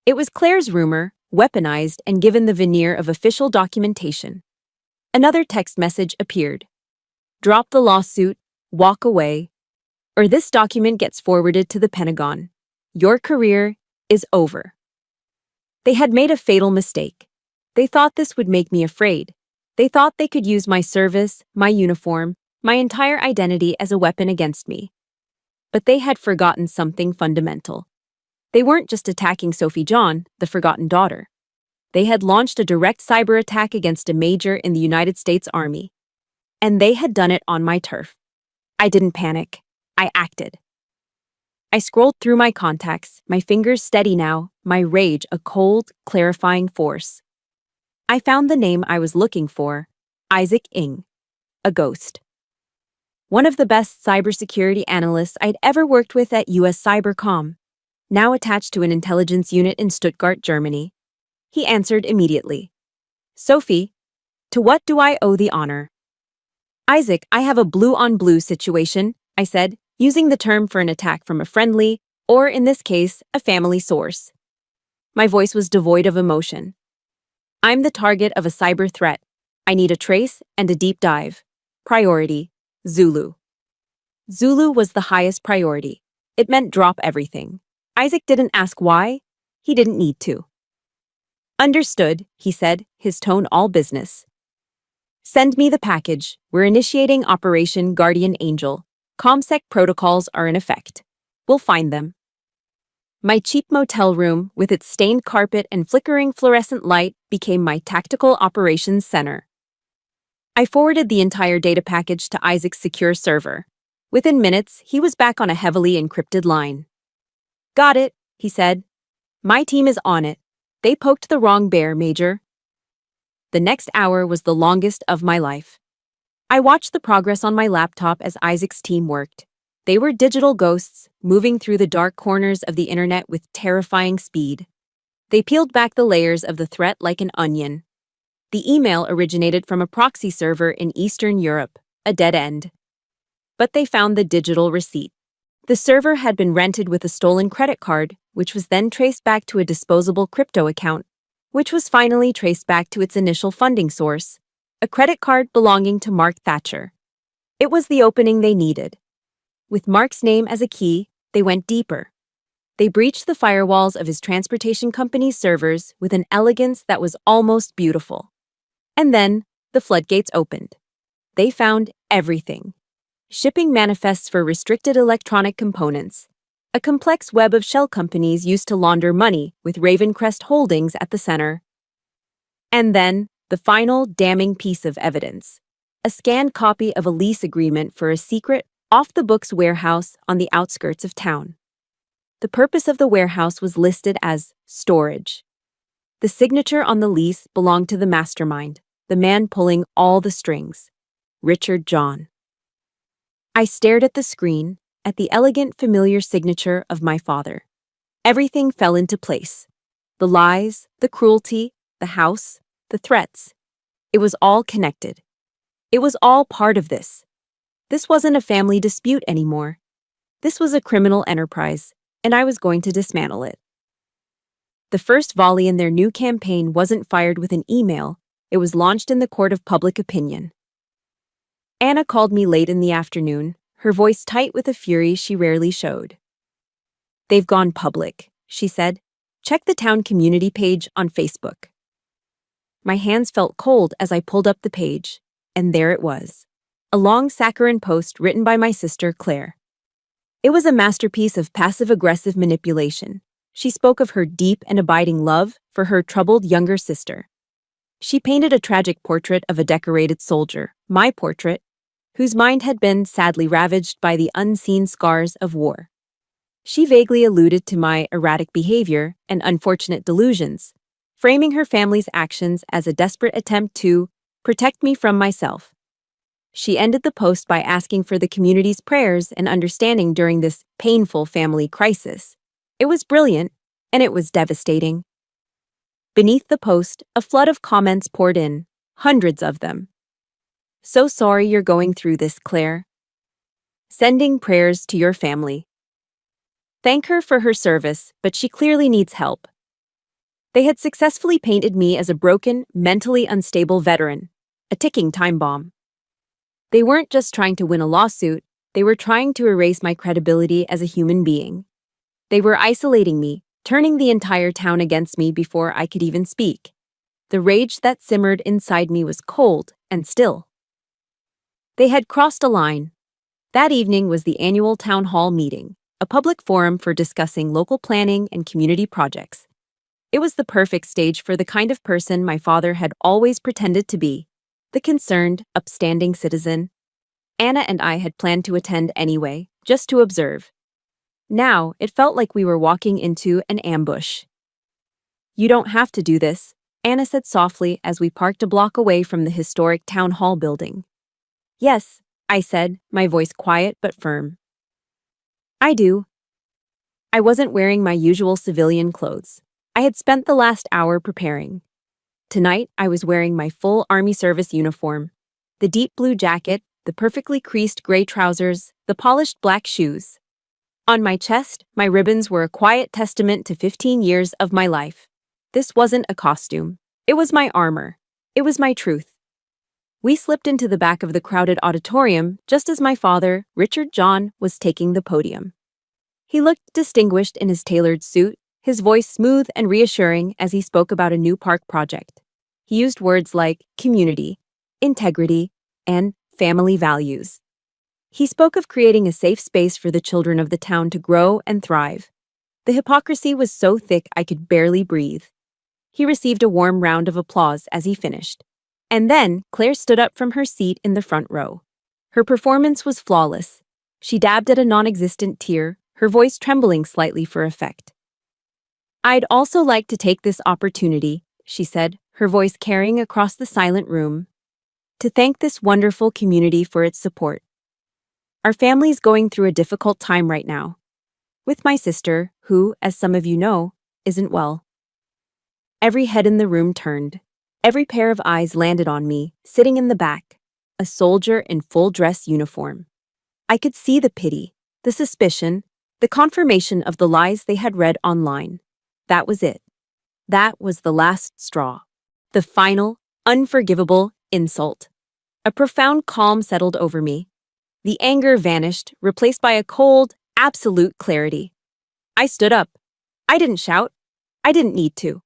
It was Claire's rumor, weaponized and given the veneer of official documentation. Another text message appeared. "Drop the lawsuit, walk away, or this document gets forwarded to the Pentagon. Your career is over." They had made a fatal mistake. They thought this would make me afraid. They thought they could use my service, my uniform, my entire identity as a weapon against me. But they had forgotten something fundamental. They weren't just attacking Sophie John, the forgotten daughter. They had launched a direct cyber attack against a major in the United States Army. And they had done it on my turf. I didn't panic. I acted. I scrolled through my contacts, my fingers steady now, my rage a cold, clarifying force. I found the name I was looking for, Isaac Ng, a ghost. One of the best cybersecurity analysts I'd ever worked with at US Cybercom, now attached to an intelligence unit in Stuttgart, Germany. He answered immediately. Sophie, to what do I owe the honor? Isaac, I have a blue-on-blue situation, I said, using the term for an attack from a friendly, or in this case, a family source. My voice was devoid of emotion. I'm the target of a cyber threat. I need a trace and a deep dive. Priority, Zulu. Zulu was the highest priority. It meant drop everything. Isaac didn't ask why. He didn't need to. Understood, he said, his tone all business. Send me the package. We're initiating Operation Guardian Angel. ComSec protocols are in effect. We'll find them. My cheap motel room, with its stained carpet and flickering fluorescent light, became my tactical operations center. I forwarded the entire data package to Isaac's secure server. Within minutes, he was back on a heavily encrypted line. Got it, he said. My team is on it. They poked the wrong bear, Major. The next hour was the longest of my life. I watched the progress on my laptop as Isaac's team worked. They were digital ghosts, moving through the dark corners of the internet with terrifying speed. They peeled back the layers of the threat like an onion. The email originated from a proxy server in Eastern Europe, a dead end. But they found the digital receipt. The server had been rented with a stolen credit card, which was then traced back to a disposable crypto account, which was finally traced back to its initial funding source, a credit card belonging to Mark Thatcher. It was the opening they needed. With Mark's name as a key, they went deeper. They breached the firewalls of his transportation company's servers with an elegance that was almost beautiful. And then, the floodgates opened. They found everything. Shipping manifests for restricted electronic components, a complex web of shell companies used to launder money with Ravencrest Holdings at the center. And then, the final damning piece of evidence, a scanned copy of a lease agreement for a secret, off-the-books warehouse on the outskirts of town. The purpose of the warehouse was listed as storage. The signature on the lease belonged to the mastermind, the man pulling all the strings, Richard John. I stared at the screen, at the elegant, familiar signature of my father. Everything fell into place. The lies, the cruelty, the house, the threats. It was all connected. It was all part of this. This wasn't a family dispute anymore. This was a criminal enterprise, and I was going to dismantle it. The first volley in their new campaign wasn't fired with an email. It was launched in the court of public opinion. Anna called me late in the afternoon, her voice tight with a fury she rarely showed. They've gone public, she said. Check the town community page on Facebook. My hands felt cold as I pulled up the page, and there it was. A long saccharine post written by my sister, Claire. It was a masterpiece of passive-aggressive manipulation. She spoke of her deep and abiding love for her troubled younger sister. She painted a tragic portrait of a decorated soldier, my portrait, whose mind had been sadly ravaged by the unseen scars of war. She vaguely alluded to my erratic behavior and unfortunate delusions, framing her family's actions as a desperate attempt to protect me from myself. She ended the post by asking for the community's prayers and understanding during this painful family crisis. It was brilliant, and it was devastating. Beneath the post, a flood of comments poured in, hundreds of them. So sorry you're going through this, Claire. Sending prayers to your family. Thank her for her service, but she clearly needs help. They had successfully painted me as a broken, mentally unstable veteran, a ticking time bomb. They weren't just trying to win a lawsuit, they were trying to erase my credibility as a human being. They were isolating me, turning the entire town against me before I could even speak. The rage that simmered inside me was cold and still. They had crossed a line. That evening was the annual town hall meeting. a public forum for discussing local planning and community projects. It was the perfect stage for the kind of person my father had always pretended to be, the concerned, upstanding citizen. Anna and I had planned to attend anyway, just to observe. Now, it felt like we were walking into an ambush. "You don't have to do this," Anna said softly as we parked a block away from the historic town hall building. "Yes," I said, my voice quiet but firm. "I do." I wasn't wearing my usual civilian clothes. I had spent the last hour preparing. Tonight, I was wearing my full Army service uniform. The deep blue jacket, the perfectly creased gray trousers, the polished black shoes. On my chest, my ribbons were a quiet testament to 15 years of my life. This wasn't a costume. It was my armor. It was my truth. We slipped into the back of the crowded auditorium just as my father, Richard John, was taking the podium. He looked distinguished in his tailored suit, his voice smooth and reassuring as he spoke about a new park project. He used words like community, integrity, and family values. He spoke of creating a safe space for the children of the town to grow and thrive. The hypocrisy was so thick I could barely breathe. He received a warm round of applause as he finished. And then Claire stood up from her seat in the front row. Her performance was flawless. She dabbed at a non-existent tear, her voice trembling slightly for effect. "I'd also like to take this opportunity," she said, her voice carrying across the silent room, "to thank this wonderful community for its support. Our family's going through a difficult time right now, with my sister, who, as some of you know, isn't well." Every head in the room turned. Every pair of eyes landed on me, sitting in the back, a soldier in full dress uniform. I could see the pity, the suspicion, the confirmation of the lies they had read online. That was it. That was the last straw. The final, unforgivable insult. A profound calm settled over me. The anger vanished, replaced by a cold, absolute clarity. I stood up. I didn't shout. I didn't need to.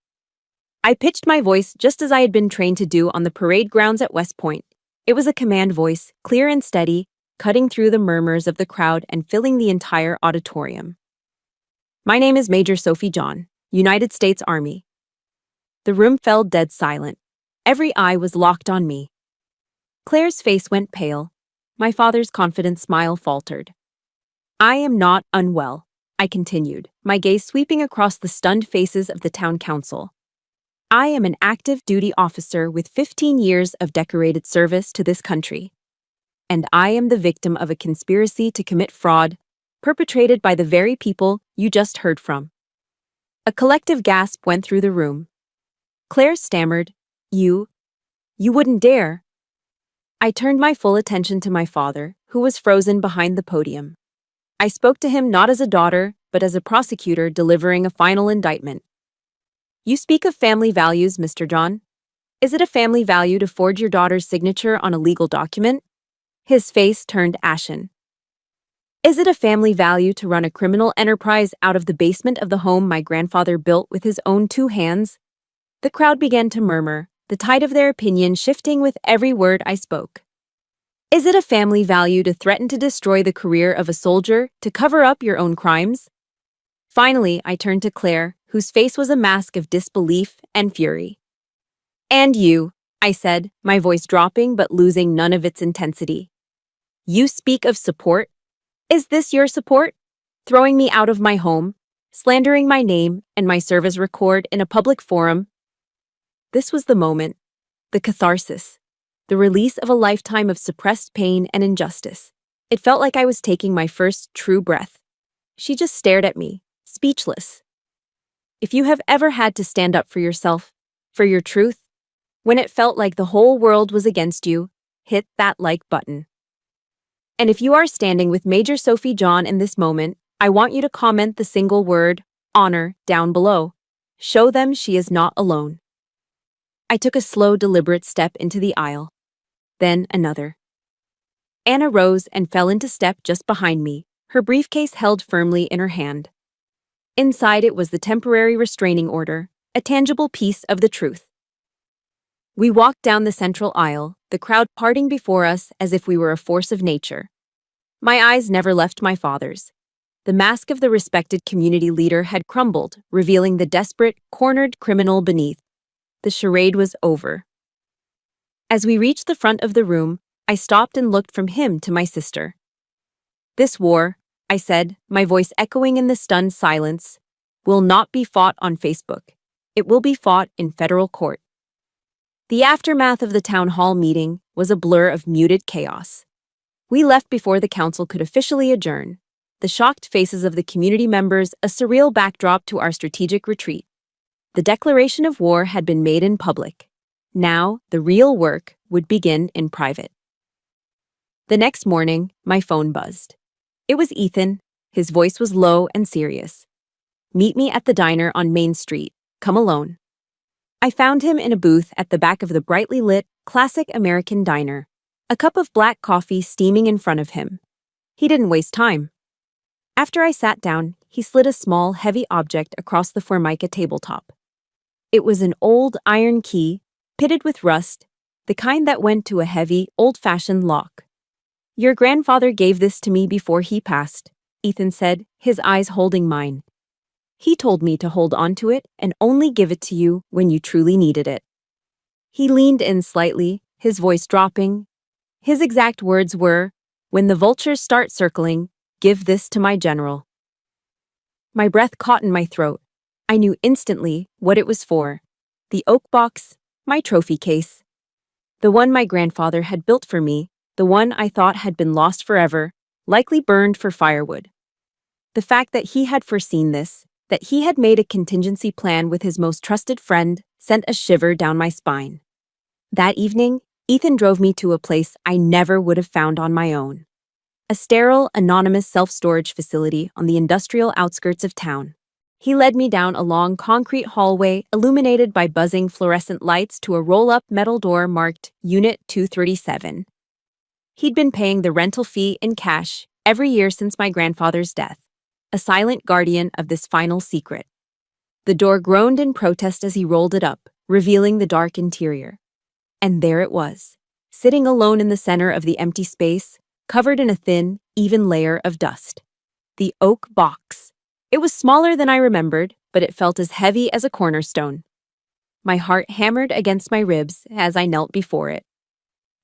I pitched my voice just as I had been trained to do on the parade grounds at West Point. It was a command voice, clear and steady, cutting through the murmurs of the crowd and filling the entire auditorium. "My name is Major Sophie John, United States Army." The room fell dead silent. Every eye was locked on me. Claire's face went pale. My father's confident smile faltered. "I am not unwell," I continued, my gaze sweeping across the stunned faces of the town council. "I am an active duty officer with 15 years of decorated service to this country. And I am the victim of a conspiracy to commit fraud perpetrated by the very people you just heard from." A collective gasp went through the room. Claire stammered, You wouldn't dare." I turned my full attention to my father, who was frozen behind the podium. I spoke to him not as a daughter, but as a prosecutor delivering a final indictment. "You speak of family values, Mr. John. Is it a family value to forge your daughter's signature on a legal document?" His face turned ashen. "Is it a family value to run a criminal enterprise out of the basement of the home my grandfather built with his own 2 hands?" The crowd began to murmur, the tide of their opinion shifting with every word I spoke. "Is it a family value to threaten to destroy the career of a soldier to cover up your own crimes?" Finally, I turned to Claire, whose face was a mask of disbelief and fury. "And you," I said, my voice dropping but losing none of its intensity. "You speak of support? Is this your support? Throwing me out of my home, slandering my name and my service record in a public forum?" This was the moment, the catharsis, the release of a lifetime of suppressed pain and injustice. It felt like I was taking my first true breath. She just stared at me, speechless. If you have ever had to stand up for yourself, for your truth, when it felt like the whole world was against you, hit that like button. And if you are standing with Major Sophie John in this moment, I want you to comment the single word, honor, down below. Show them she is not alone. I took a slow, deliberate step into the aisle. Then another. Anna rose and fell into step just behind me, her briefcase held firmly in her hand. Inside it was the temporary restraining order, a tangible piece of the truth. We walked down the central aisle, the crowd parting before us as if we were a force of nature. My eyes never left my father's. The mask of the respected community leader had crumbled, revealing the desperate, cornered criminal beneath. The charade was over. As we reached the front of the room, I stopped and looked from him to my sister. "This war," I said, my voice echoing in the stunned silence, "will not be fought on Facebook. It will be fought in federal court." The aftermath of the town hall meeting was a blur of muted chaos. We left before the council could officially adjourn, the shocked faces of the community members a surreal backdrop to our strategic retreat. The declaration of war had been made in public. Now, the real work would begin in private. The next morning, my phone buzzed. It was Ethan. His voice was low and serious. "Meet me at the diner on Main Street. Come alone." I found him in a booth at the back of the brightly lit, classic American diner, a cup of black coffee steaming in front of him. He didn't waste time. After I sat down, he slid a small, heavy object across the Formica tabletop. It was an old iron key, pitted with rust, the kind that went to a heavy, old-fashioned lock. "Your grandfather gave this to me before he passed," Ethan said, his eyes holding mine. "He told me to hold on to it and only give it to you when you truly needed it." He leaned in slightly, his voice dropping. His exact words were, "When the vultures start circling, give this to my general." My breath caught in my throat. I knew instantly what it was for. The oak box, my trophy case. The one my grandfather had built for me, the one I thought had been lost forever, likely burned for firewood. The fact that he had foreseen this, that he had made a contingency plan with his most trusted friend, sent a shiver down my spine. That evening, Ethan drove me to a place I never would have found on my own. A sterile, anonymous self-storage facility on the industrial outskirts of town. He led me down a long concrete hallway illuminated by buzzing fluorescent lights to a roll-up metal door marked Unit 237. He'd been paying the rental fee in cash every year since my grandfather's death, a silent guardian of this final secret. The door groaned in protest as he rolled it up, revealing the dark interior. And there it was, sitting alone in the center of the empty space, covered in a thin, even layer of dust. The oak box. It was smaller than I remembered, but it felt as heavy as a cornerstone. My heart hammered against my ribs as I knelt before it.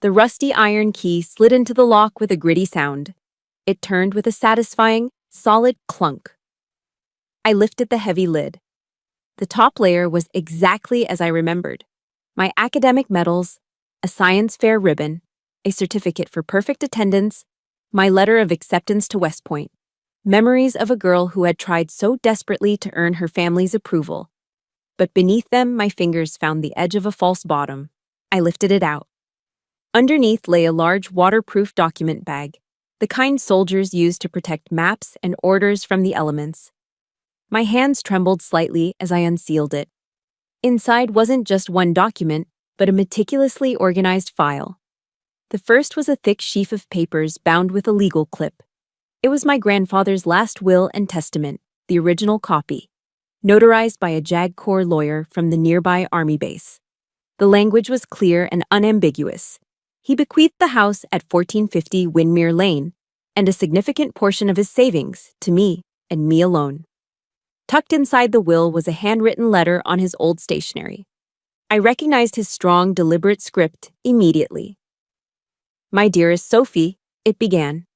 The rusty iron key slid into the lock with a gritty sound. It turned with a satisfying, solid clunk. I lifted the heavy lid. The top layer was exactly as I remembered. My academic medals, a science fair ribbon, a certificate for perfect attendance, my letter of acceptance to West Point. Memories of a girl who had tried so desperately to earn her family's approval. But beneath them, my fingers found the edge of a false bottom. I lifted it out. Underneath lay a large waterproof document bag, the kind soldiers use to protect maps and orders from the elements. My hands trembled slightly as I unsealed it. Inside wasn't just one document, but a meticulously organized file. The first was a thick sheaf of papers bound with a legal clip. It was my grandfather's last will and testament, the original copy, notarized by a JAG Corps lawyer from the nearby Army base. The language was clear and unambiguous. He bequeathed the house at 1450 Windmere Lane and a significant portion of his savings to me and me alone. Tucked inside the will was a handwritten letter on his old stationery. I recognized his strong, deliberate script immediately. "My dearest Sophie," it began.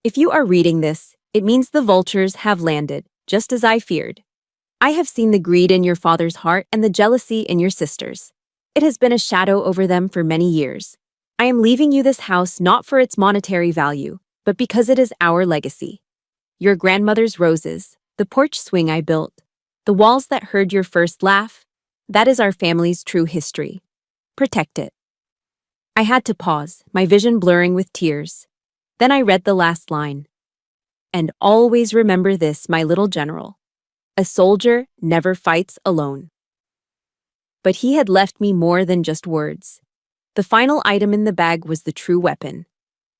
"If you are reading this, it means the vultures have landed, just as I feared. I have seen the greed in your father's heart and the jealousy in your sister's. It has been a shadow over them for many years. I am leaving you this house not for its monetary value, but because it is our legacy. Your grandmother's roses, the porch swing I built, the walls that heard your first laugh, that is our family's true history. Protect it." I had to pause, my vision blurring with tears. Then I read the last line. "And always remember this, my little general. A soldier never fights alone." But he had left me more than just words. The final item in the bag was the true weapon.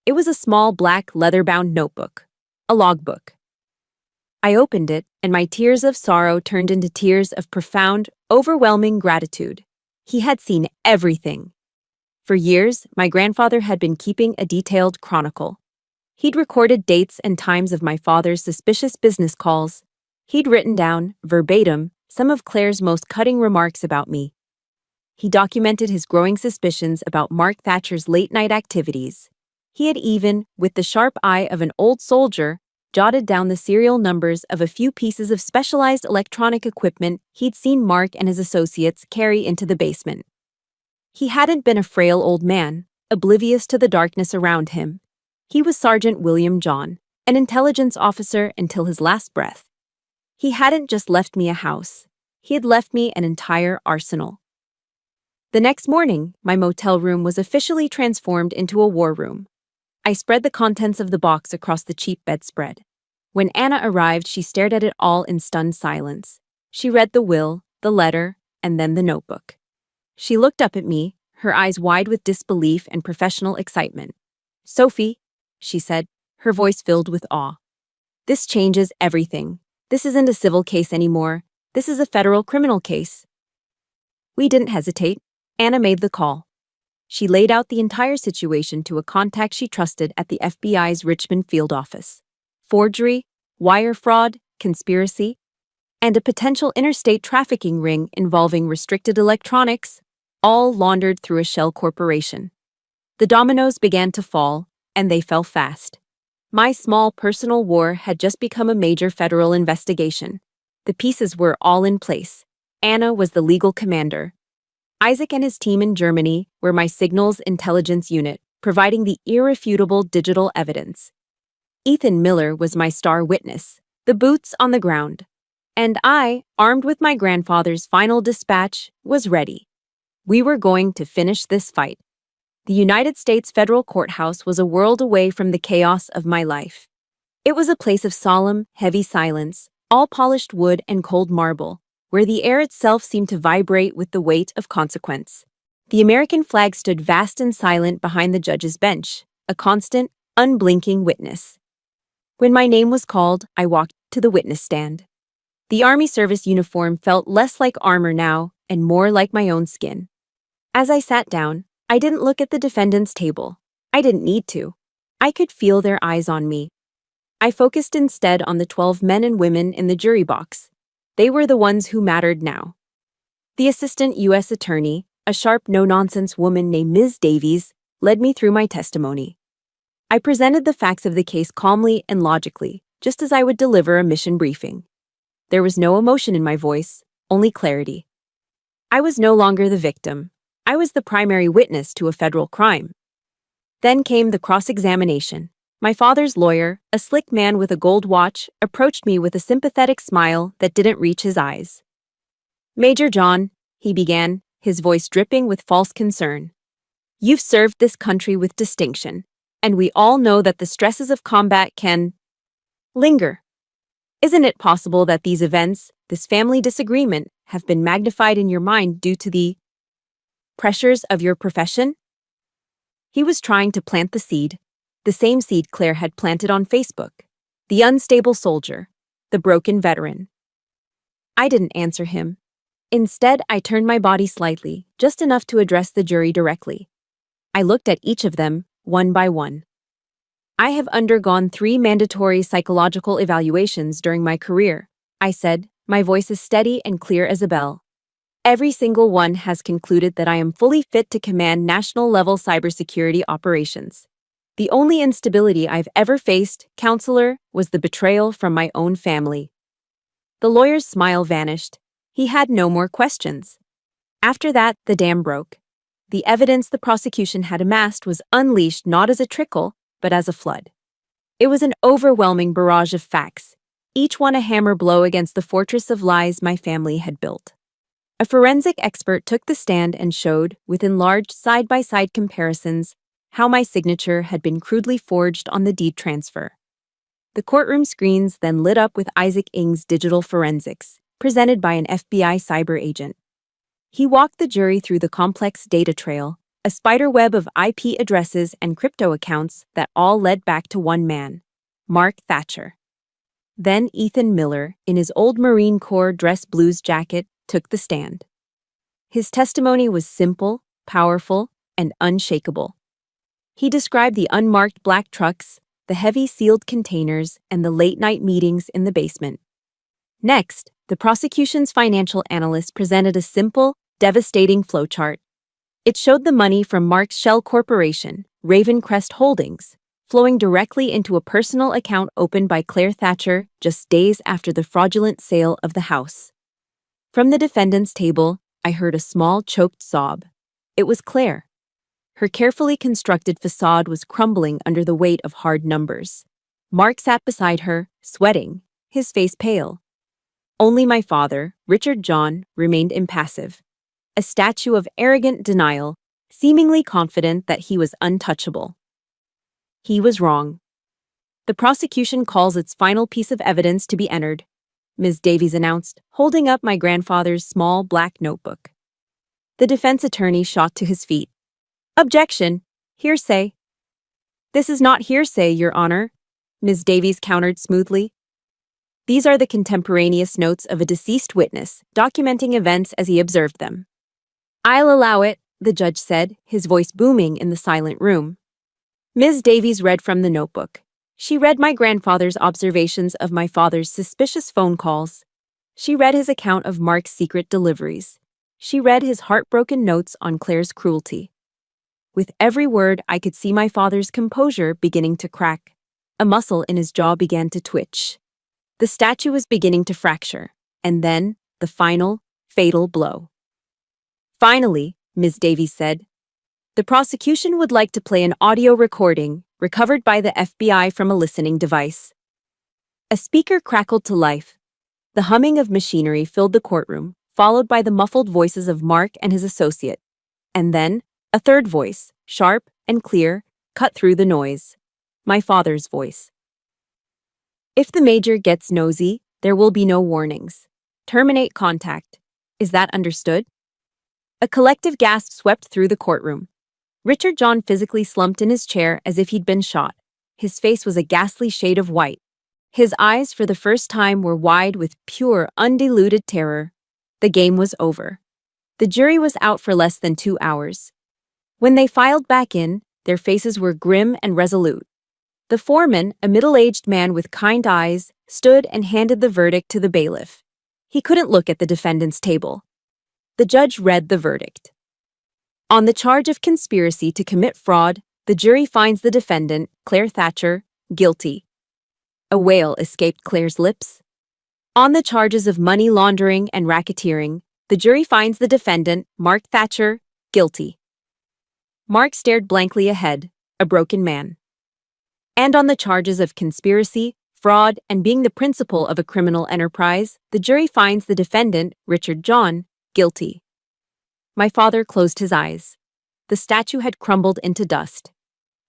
It was a small black leather-bound notebook, a logbook. I opened it, and my tears of sorrow turned into tears of profound, overwhelming gratitude. He had seen everything. For years, my grandfather had been keeping a detailed chronicle. He'd recorded dates and times of my father's suspicious business calls. He'd written down, verbatim, some of Claire's most cutting remarks about me. He documented his growing suspicions about Mark Thatcher's late-night activities. He had even, with the sharp eye of an old soldier, jotted down the serial numbers of a few pieces of specialized electronic equipment he'd seen Mark and his associates carry into the basement. He hadn't been a frail old man, oblivious to the darkness around him. He was Sergeant William John, an intelligence officer until his last breath. He hadn't just left me a house. He had left me an entire arsenal. The next morning, my motel room was officially transformed into a war room. I spread the contents of the box across the cheap bedspread. When Anna arrived, she stared at it all in stunned silence. She read the will, the letter, and then the notebook. She looked up at me, her eyes wide with disbelief and professional excitement. "Sophie," she said, her voice filled with awe. "This changes everything. This isn't a civil case anymore. This is a federal criminal case." We didn't hesitate. Anna made the call. She laid out the entire situation to a contact she trusted at the FBI's Richmond field office. Forgery, wire fraud, conspiracy, and a potential interstate trafficking ring involving restricted electronics, all laundered through a shell corporation. The dominoes began to fall, and they fell fast. My small personal war had just become a major federal investigation. The pieces were all in place. Anna was the legal commander. Isaac and his team in Germany were my signals intelligence unit, providing the irrefutable digital evidence. Ethan Miller was my star witness, the boots on the ground. And I, armed with my grandfather's final dispatch, was ready. We were going to finish this fight. The United States federal courthouse was a world away from the chaos of my life. It was a place of solemn, heavy silence, all polished wood and cold marble, where the air itself seemed to vibrate with the weight of consequence. The American flag stood vast and silent behind the judge's bench, a constant, unblinking witness. When my name was called, I walked to the witness stand. The Army service uniform felt less like armor now and more like my own skin. As I sat down, I didn't look at the defendant's table. I didn't need to. I could feel their eyes on me. I focused instead on the 12 men and women in the jury box. They were the ones who mattered now. The assistant U.S. attorney, a sharp, no-nonsense woman named Ms. Davies, led me through my testimony. I presented the facts of the case calmly and logically, just as I would deliver a mission briefing. There was no emotion in my voice, only clarity. I was no longer the victim. I was the primary witness to a federal crime. Then came the cross-examination. My father's lawyer, a slick man with a gold watch, approached me with a sympathetic smile that didn't reach his eyes. "Major John," he began, his voice dripping with false concern. "You've served this country with distinction, and we all know that the stresses of combat can linger. Isn't it possible that these events, this family disagreement, have been magnified in your mind due to the pressures of your profession?" He was trying to plant the seed. The same seed Claire had planted on Facebook. The unstable soldier. The broken veteran. I didn't answer him. Instead, I turned my body slightly, just enough to address the jury directly. I looked at each of them, one by one. "I have undergone 3 mandatory psychological evaluations during my career," I said, my voice as steady and clear as a bell. "Every single one has concluded that I am fully fit to command national-level cybersecurity operations. The only instability I've ever faced, counselor, was the betrayal from my own family." The lawyer's smile vanished. He had no more questions. After that, the dam broke. The evidence the prosecution had amassed was unleashed not as a trickle, but as a flood. It was an overwhelming barrage of facts, each one a hammer blow against the fortress of lies my family had built. A forensic expert took the stand and showed, with enlarged side-by-side comparisons, how my signature had been crudely forged on the deed transfer. The courtroom screens then lit up with Isaac Ng's digital forensics, presented by an FBI cyber agent. He walked the jury through the complex data trail, a spiderweb of IP addresses and crypto accounts that all led back to one man, Mark Thatcher. Then Ethan Miller, in his old Marine Corps dress blues jacket, took the stand. His testimony was simple, powerful, and unshakable. He described the unmarked black trucks, the heavy sealed containers, and the late-night meetings in the basement. Next, the prosecution's financial analyst presented a simple, devastating flowchart. It showed the money from Mark's shell corporation, Raven Crest Holdings, flowing directly into a personal account opened by Claire Thatcher just days after the fraudulent sale of the house. From the defendant's table, I heard a small, choked sob. It was Claire. Her carefully constructed facade was crumbling under the weight of hard numbers. Mark sat beside her, sweating, his face pale. Only my father, Richard John, remained impassive, a statue of arrogant denial, seemingly confident that he was untouchable. He was wrong. The prosecution calls its final piece of evidence to be entered, Ms. Davies announced, holding up my grandfather's small black notebook. The defense attorney shot to his feet. Objection! Hearsay! This is not hearsay, Your Honor, Ms. Davies countered smoothly. These are the contemporaneous notes of a deceased witness, documenting events as he observed them. I'll allow it, the judge said, his voice booming in the silent room. Ms. Davies read from the notebook. She read my grandfather's observations of my father's suspicious phone calls. She read his account of Mark's secret deliveries. She read his heartbroken notes on Claire's cruelty. With every word, I could see my father's composure beginning to crack. A muscle in his jaw began to twitch. The statue was beginning to fracture, and then the final, fatal blow. Finally, Ms. Davies said, the prosecution would like to play an audio recording recovered by the FBI from a listening device. A speaker crackled to life. The humming of machinery filled the courtroom, followed by the muffled voices of Mark and his associate. And then, a third voice, sharp and clear, cut through the noise. My father's voice. If the major gets nosy, there will be no warnings. Terminate contact. Is that understood? A collective gasp swept through the courtroom. Richard John physically slumped in his chair as if he'd been shot. His face was a ghastly shade of white. His eyes, for the first time, were wide with pure, undiluted terror. The game was over. The jury was out for less than 2 hours. When they filed back in, their faces were grim and resolute. The foreman, a middle-aged man with kind eyes, stood and handed the verdict to the bailiff. He couldn't look at the defendant's table. The judge read the verdict. On the charge of conspiracy to commit fraud, the jury finds the defendant, Claire Thatcher, guilty. A wail escaped Claire's lips. On the charges of money laundering and racketeering, the jury finds the defendant, Mark Thatcher, guilty. Mark stared blankly ahead, a broken man. And on the charges of conspiracy, fraud, and being the principal of a criminal enterprise, the jury finds the defendant, Richard John, guilty. My father closed his eyes. The statue had crumbled into dust.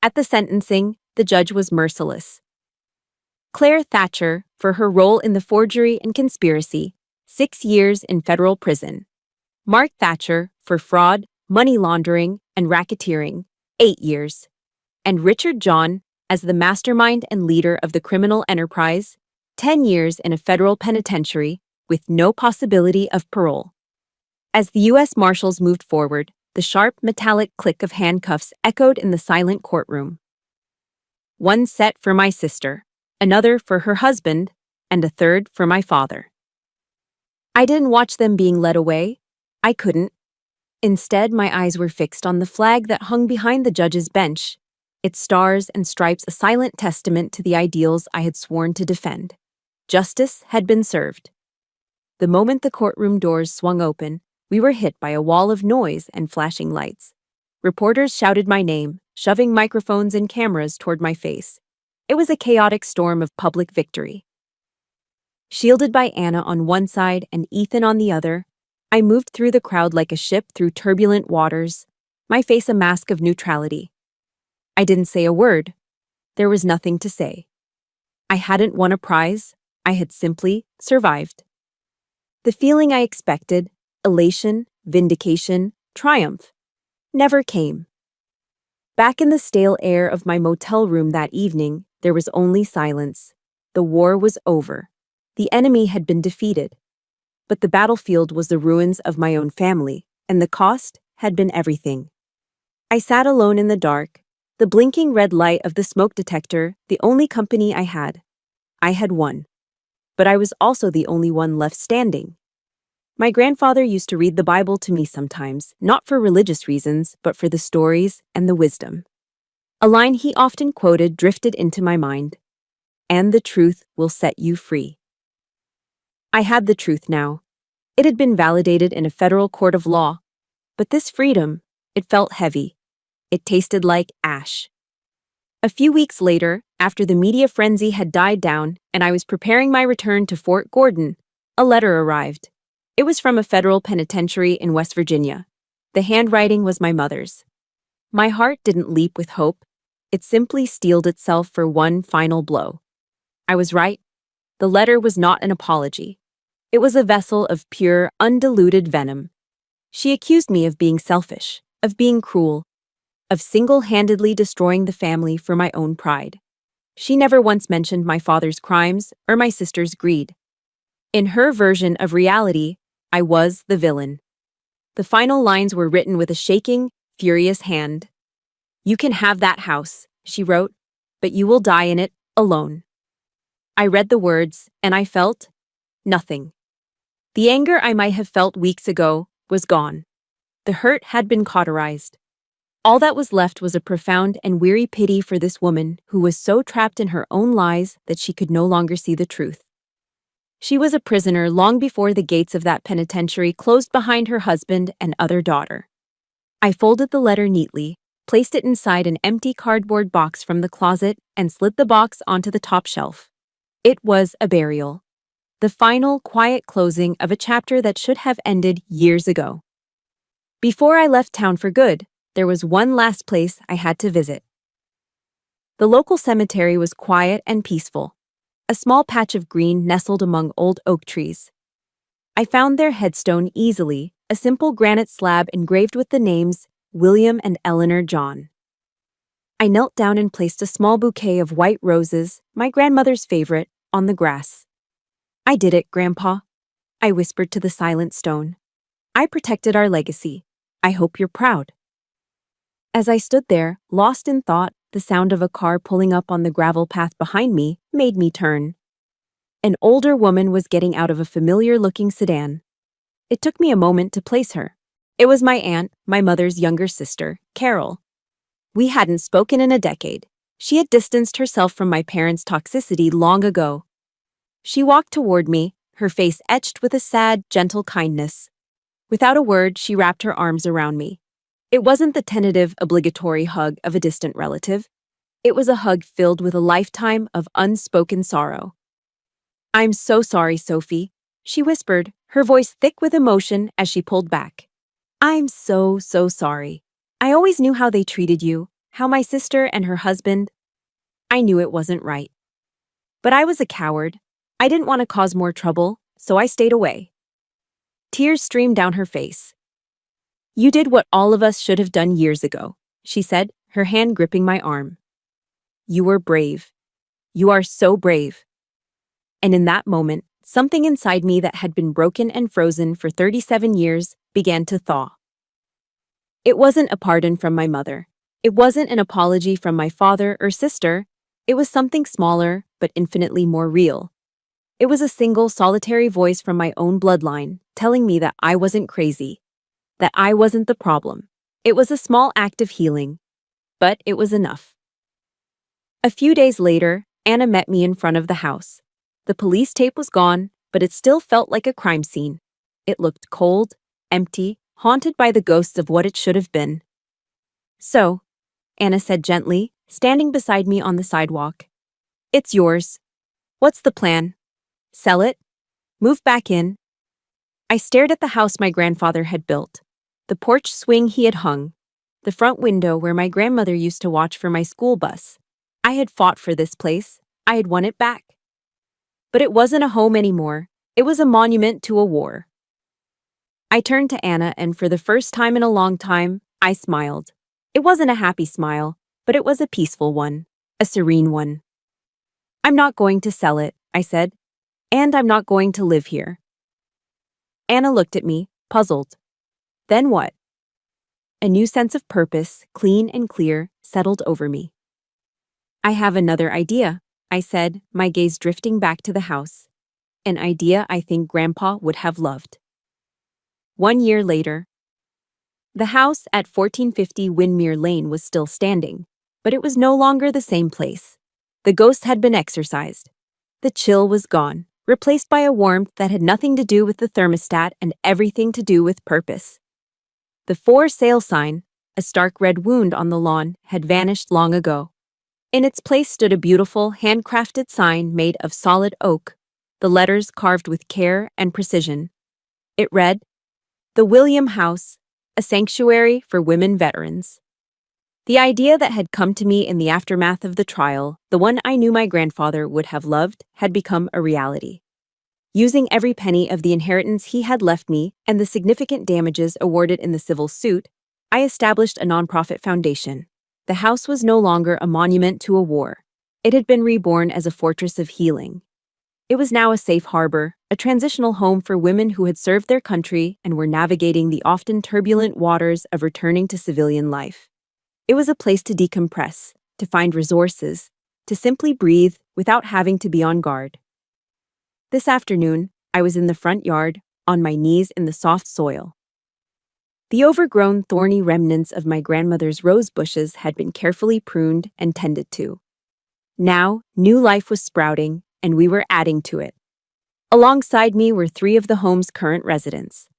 At the sentencing, the judge was merciless. Claire Thatcher, for her role in the forgery and conspiracy, 6 years in federal prison. Mark Thatcher, for fraud, money laundering, and racketeering, 8 years. And Richard John, as the mastermind and leader of the criminal enterprise, 10 years in a federal penitentiary with no possibility of parole. As the U.S. Marshals moved forward, the sharp metallic click of handcuffs echoed in the silent courtroom. One set for my sister, another for her husband, and a third for my father. I didn't watch them being led away. I couldn't. Instead, my eyes were fixed on the flag that hung behind the judge's bench, its stars and stripes a silent testament to the ideals I had sworn to defend. Justice had been served. The moment the courtroom doors swung open, we were hit by a wall of noise and flashing lights. Reporters shouted my name, shoving microphones and cameras toward my face. It was a chaotic storm of public victory. Shielded by Anna on one side and Ethan on the other, I moved through the crowd like a ship through turbulent waters, my face a mask of neutrality. I didn't say a word. There was nothing to say. I hadn't won a prize. I had simply survived. The feeling I expected, elation, vindication, triumph, never came. Back in the stale air of my motel room that evening, there was only silence. The war was over. The enemy had been defeated. But the battlefield was the ruins of my own family, and the cost had been everything. I sat alone in the dark, The blinking red light of the smoke detector, the only company I had. I had won. But I was also the only one left standing. My grandfather used to read the Bible to me sometimes, not for religious reasons, but for the stories and the wisdom. A line he often quoted drifted into my mind. And the truth will set you free. I had the truth now. It had been validated in a federal court of law. But this freedom, it felt heavy. It tasted like ash. A few weeks later, after the media frenzy had died down and I was preparing my return to Fort Gordon, a letter arrived. It was from a federal penitentiary in West Virginia. The handwriting was my mother's. My heart didn't leap with hope. It simply steeled itself for one final blow. I was right. The letter was not an apology. It was a vessel of pure, undiluted venom. She accused me of being selfish, of being cruel, of single-handedly destroying the family for my own pride. She never once mentioned my father's crimes or my sister's greed. In her version of reality, I was the villain. The final lines were written with a shaking, furious hand. "You can have that house," she wrote, "but you will die in it, alone." I read the words, and I felt nothing. The anger I might have felt weeks ago was gone. The hurt had been cauterized. All that was left was a profound and weary pity for this woman who was so trapped in her own lies that she could no longer see the truth. She was a prisoner long before the gates of that penitentiary closed behind her husband and other daughter. I folded the letter neatly, placed it inside an empty cardboard box from the closet, and slid the box onto the top shelf. It was a burial. The final, quiet closing of a chapter that should have ended years ago. Before I left town for good, there was one last place I had to visit. The local cemetery was quiet and peaceful. A small patch of green nestled among old oak trees. I found their headstone easily, a simple granite slab engraved with the names William and Eleanor John. I knelt down and placed a small bouquet of white roses, my grandmother's favorite, on the grass. "I did it, Grandpa," I whispered to the silent stone. "I protected our legacy. I hope you're proud." As I stood there, lost in thought, the sound of a car pulling up on the gravel path behind me made me turn. An older woman was getting out of a familiar-looking sedan. It took me a moment to place her. It was my aunt, my mother's younger sister, Carol. We hadn't spoken in a decade. She had distanced herself from my parents' toxicity long ago. She walked toward me, her face etched with a sad, gentle kindness. Without a word, she wrapped her arms around me. It wasn't the tentative, obligatory hug of a distant relative. It was a hug filled with a lifetime of unspoken sorrow. "I'm so sorry, Sophie," she whispered, her voice thick with emotion as she pulled back. "I'm so sorry. I always knew how they treated you, how my sister and her husband. I knew it wasn't right. But I was a coward. I didn't want to cause more trouble, so I stayed away." Tears streamed down her face. "You did what all of us should have done years ago," she said, her hand gripping my arm. "You were brave. You are so brave." And in that moment, something inside me that had been broken and frozen for 37 years began to thaw. It wasn't a pardon from my mother. It wasn't an apology from my father or sister. It was something smaller, but infinitely more real. It was a single, solitary voice from my own bloodline, telling me that I wasn't crazy, that I wasn't the problem. It was a small act of healing, but it was enough. A few days later, Anna met me in front of the house. The police tape was gone, but it still felt like a crime scene. It looked cold, empty, haunted by the ghosts of what it should have been. "So," Anna said gently, standing beside me on the sidewalk, "it's yours. What's the plan? Sell it? Move back in?" I stared at the house my grandfather had built, the porch swing he had hung, the front window where my grandmother used to watch for my school bus. I had fought for this place. I had won it back. But it wasn't a home anymore. It was a monument to a war. I turned to Anna, and for the first time in a long time, I smiled. It wasn't a happy smile, but it was a peaceful one, a serene one. "I'm not going to sell it," I said, "and I'm not going to live here." Anna looked at me, puzzled. "Then what?" A new sense of purpose, clean and clear, settled over me. I have another idea, I said, my gaze drifting back to the house. An idea I think Grandpa would have loved. 1 year later, the house at 1450 Windmere Lane was still standing, but it was no longer the same place. The ghost had been exorcised. The chill was gone, replaced by a warmth that had nothing to do with the thermostat and everything to do with purpose. The for sale sign, a stark red wound on the lawn, had vanished long ago. In its place stood a beautiful, handcrafted sign made of solid oak, the letters carved with care and precision. It read, "The William House, a sanctuary for women veterans." The idea that had come to me in the aftermath of the trial, the one I knew my grandfather would have loved, had become a reality. Using every penny of the inheritance he had left me and the significant damages awarded in the civil suit, I established a nonprofit foundation. The house was no longer a monument to a war. It had been reborn as a fortress of healing. It was now a safe harbor, a transitional home for women who had served their country and were navigating the often turbulent waters of returning to civilian life. It was a place to decompress, to find resources, to simply breathe without having to be on guard. This afternoon, I was in the front yard, on my knees in the soft soil. The overgrown, thorny remnants of my grandmother's rose bushes had been carefully pruned and tended to. Now, new life was sprouting, and we were adding to it. Alongside me were 3 of the home's current residents.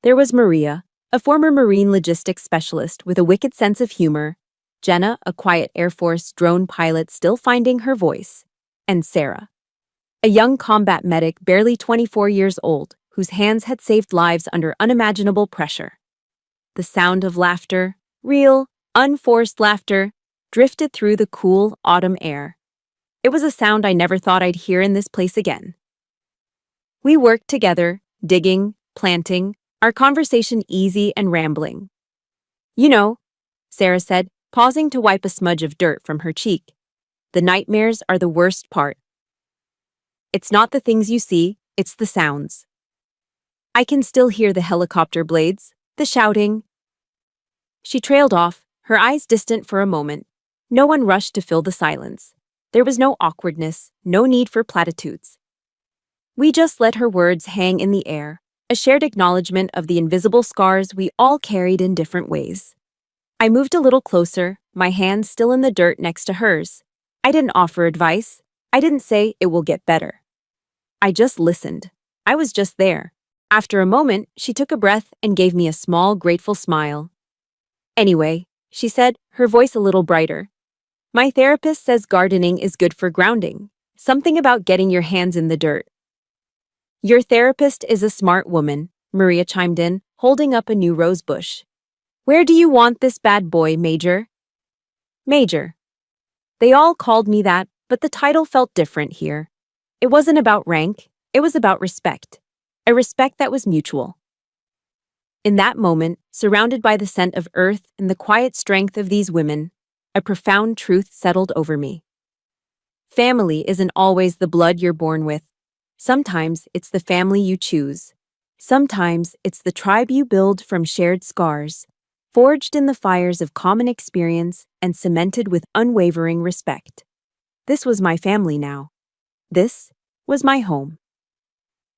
There was Maria, a former marine logistics specialist with a wicked sense of humor, Jenna, a quiet Air Force drone pilot still finding her voice, and Sarah, a young combat medic barely 24 years old, whose hands had saved lives under unimaginable pressure. The sound of laughter, real, unforced laughter, drifted through the cool autumn air. It was a sound I never thought I'd hear in this place again. We worked together, digging, planting, our conversation easy and rambling. "You know," Sarah said, pausing to wipe a smudge of dirt from her cheek, "the nightmares are the worst part. It's not the things you see, it's the sounds. I can still hear the helicopter blades, the shouting." She trailed off, her eyes distant for a moment. No one rushed to fill the silence. There was no awkwardness, no need for platitudes. We just let her words hang in the air, a shared acknowledgement of the invisible scars we all carried in different ways. I moved a little closer, my hands still in the dirt next to hers. I didn't offer advice. I didn't say it will get better. I just listened. I was just there. After a moment, she took a breath and gave me a small, grateful smile. "Anyway," she said, her voice a little brighter, "my therapist says gardening is good for grounding. Something about getting your hands in the dirt." "Your therapist is a smart woman," Maria chimed in, holding up a new rose bush. "Where do you want this bad boy, Major?" Major. They all called me that, but the title felt different here. It wasn't about rank, it was about respect. A respect that was mutual. In that moment, surrounded by the scent of earth and the quiet strength of these women, a profound truth settled over me. Family isn't always the blood you're born with. Sometimes it's the family you choose. Sometimes it's the tribe you build from shared scars, forged in the fires of common experience and cemented with unwavering respect. This was my family now. This was my home.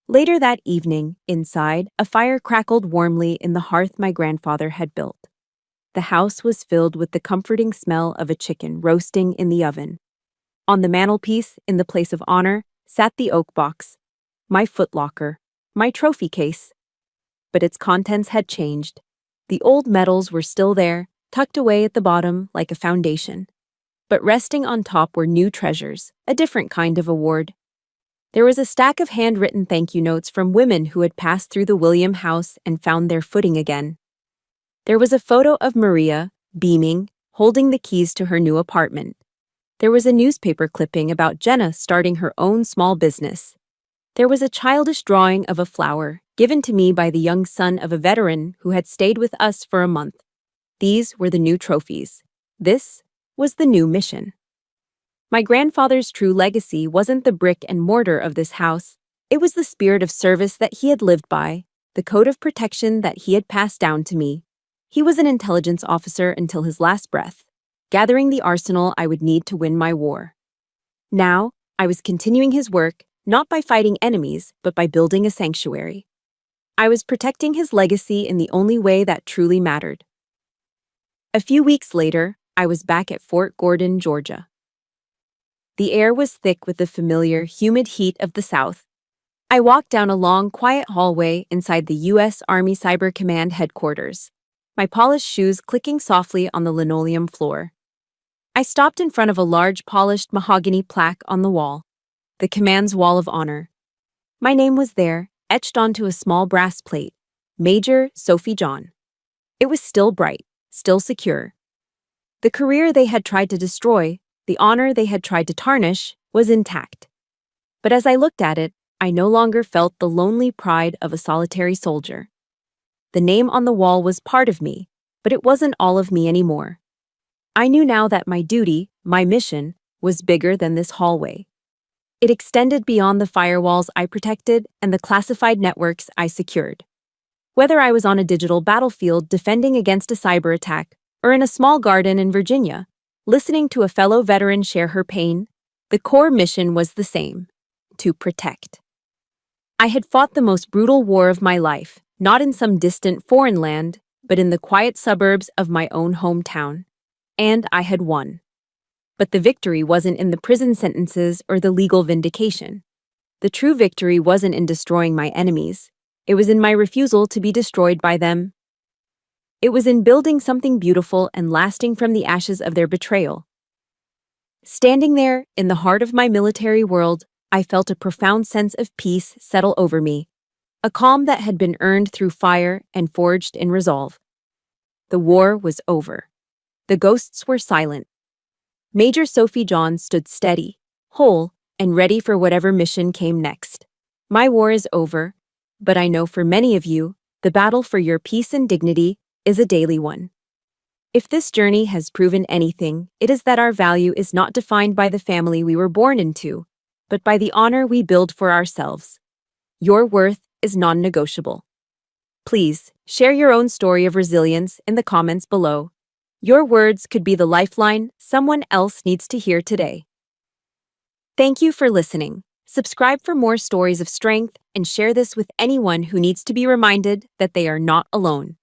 Later that evening, inside, a fire crackled warmly in the hearth my grandfather had built. The house was filled with the comforting smell of a chicken roasting in the oven. On the mantelpiece, in the place of honor, sat the oak box, my footlocker, my trophy case. But its contents had changed. The old medals were still there, tucked away at the bottom like a foundation. But resting on top were new treasures, a different kind of award. There was a stack of handwritten thank you notes from women who had passed through the William house and found their footing again. There was a photo of Maria, beaming, holding the keys to her new apartment. There was a newspaper clipping about Jenna starting her own small business. There was a childish drawing of a flower, given to me by the young son of a veteran who had stayed with us for a month. These were the new trophies. This was the new mission. My grandfather's true legacy wasn't the brick and mortar of this house. It was the spirit of service that he had lived by, the code of protection that he had passed down to me. He was an intelligence officer until his last breath, gathering the arsenal I would need to win my war. Now, I was continuing his work, not by fighting enemies, but by building a sanctuary. I was protecting his legacy in the only way that truly mattered. A few weeks later, I was back at Fort Gordon, Georgia. The air was thick with the familiar, humid heat of the South. I walked down a long, quiet hallway inside the U.S. Army Cyber Command headquarters, my polished shoes clicking softly on the linoleum floor. I stopped in front of a large polished mahogany plaque on the wall, the command's wall of honor. My name was there, etched onto a small brass plate, Major Sophie John. It was still bright, still secure. The career they had tried to destroy, the honor they had tried to tarnish, was intact. But as I looked at it, I no longer felt the lonely pride of a solitary soldier. The name on the wall was part of me, but it wasn't all of me anymore. I knew now that my duty, my mission, was bigger than this hallway. It extended beyond the firewalls I protected and the classified networks I secured. Whether I was on a digital battlefield defending against a cyber attack or in a small garden in Virginia, listening to a fellow veteran share her pain, the core mission was the same: to protect. I had fought the most brutal war of my life, not in some distant foreign land, but in the quiet suburbs of my own hometown. And I had won. But the victory wasn't in the prison sentences or the legal vindication. The true victory wasn't in destroying my enemies. It was in my refusal to be destroyed by them. It was in building something beautiful and lasting from the ashes of their betrayal. Standing there, in the heart of my military world, I felt a profound sense of peace settle over me, a calm that had been earned through fire and forged in resolve. The war was over. The ghosts were silent. Major Sophie John stood steady, whole, and ready for whatever mission came next. My war is over, but I know for many of you, the battle for your peace and dignity is a daily one. If this journey has proven anything, it is that our value is not defined by the family we were born into, but by the honor we build for ourselves. Your worth is non-negotiable. Please, share your own story of resilience in the comments below. Your words could be the lifeline someone else needs to hear today. Thank you for listening. Subscribe for more stories of strength and share this with anyone who needs to be reminded that they are not alone.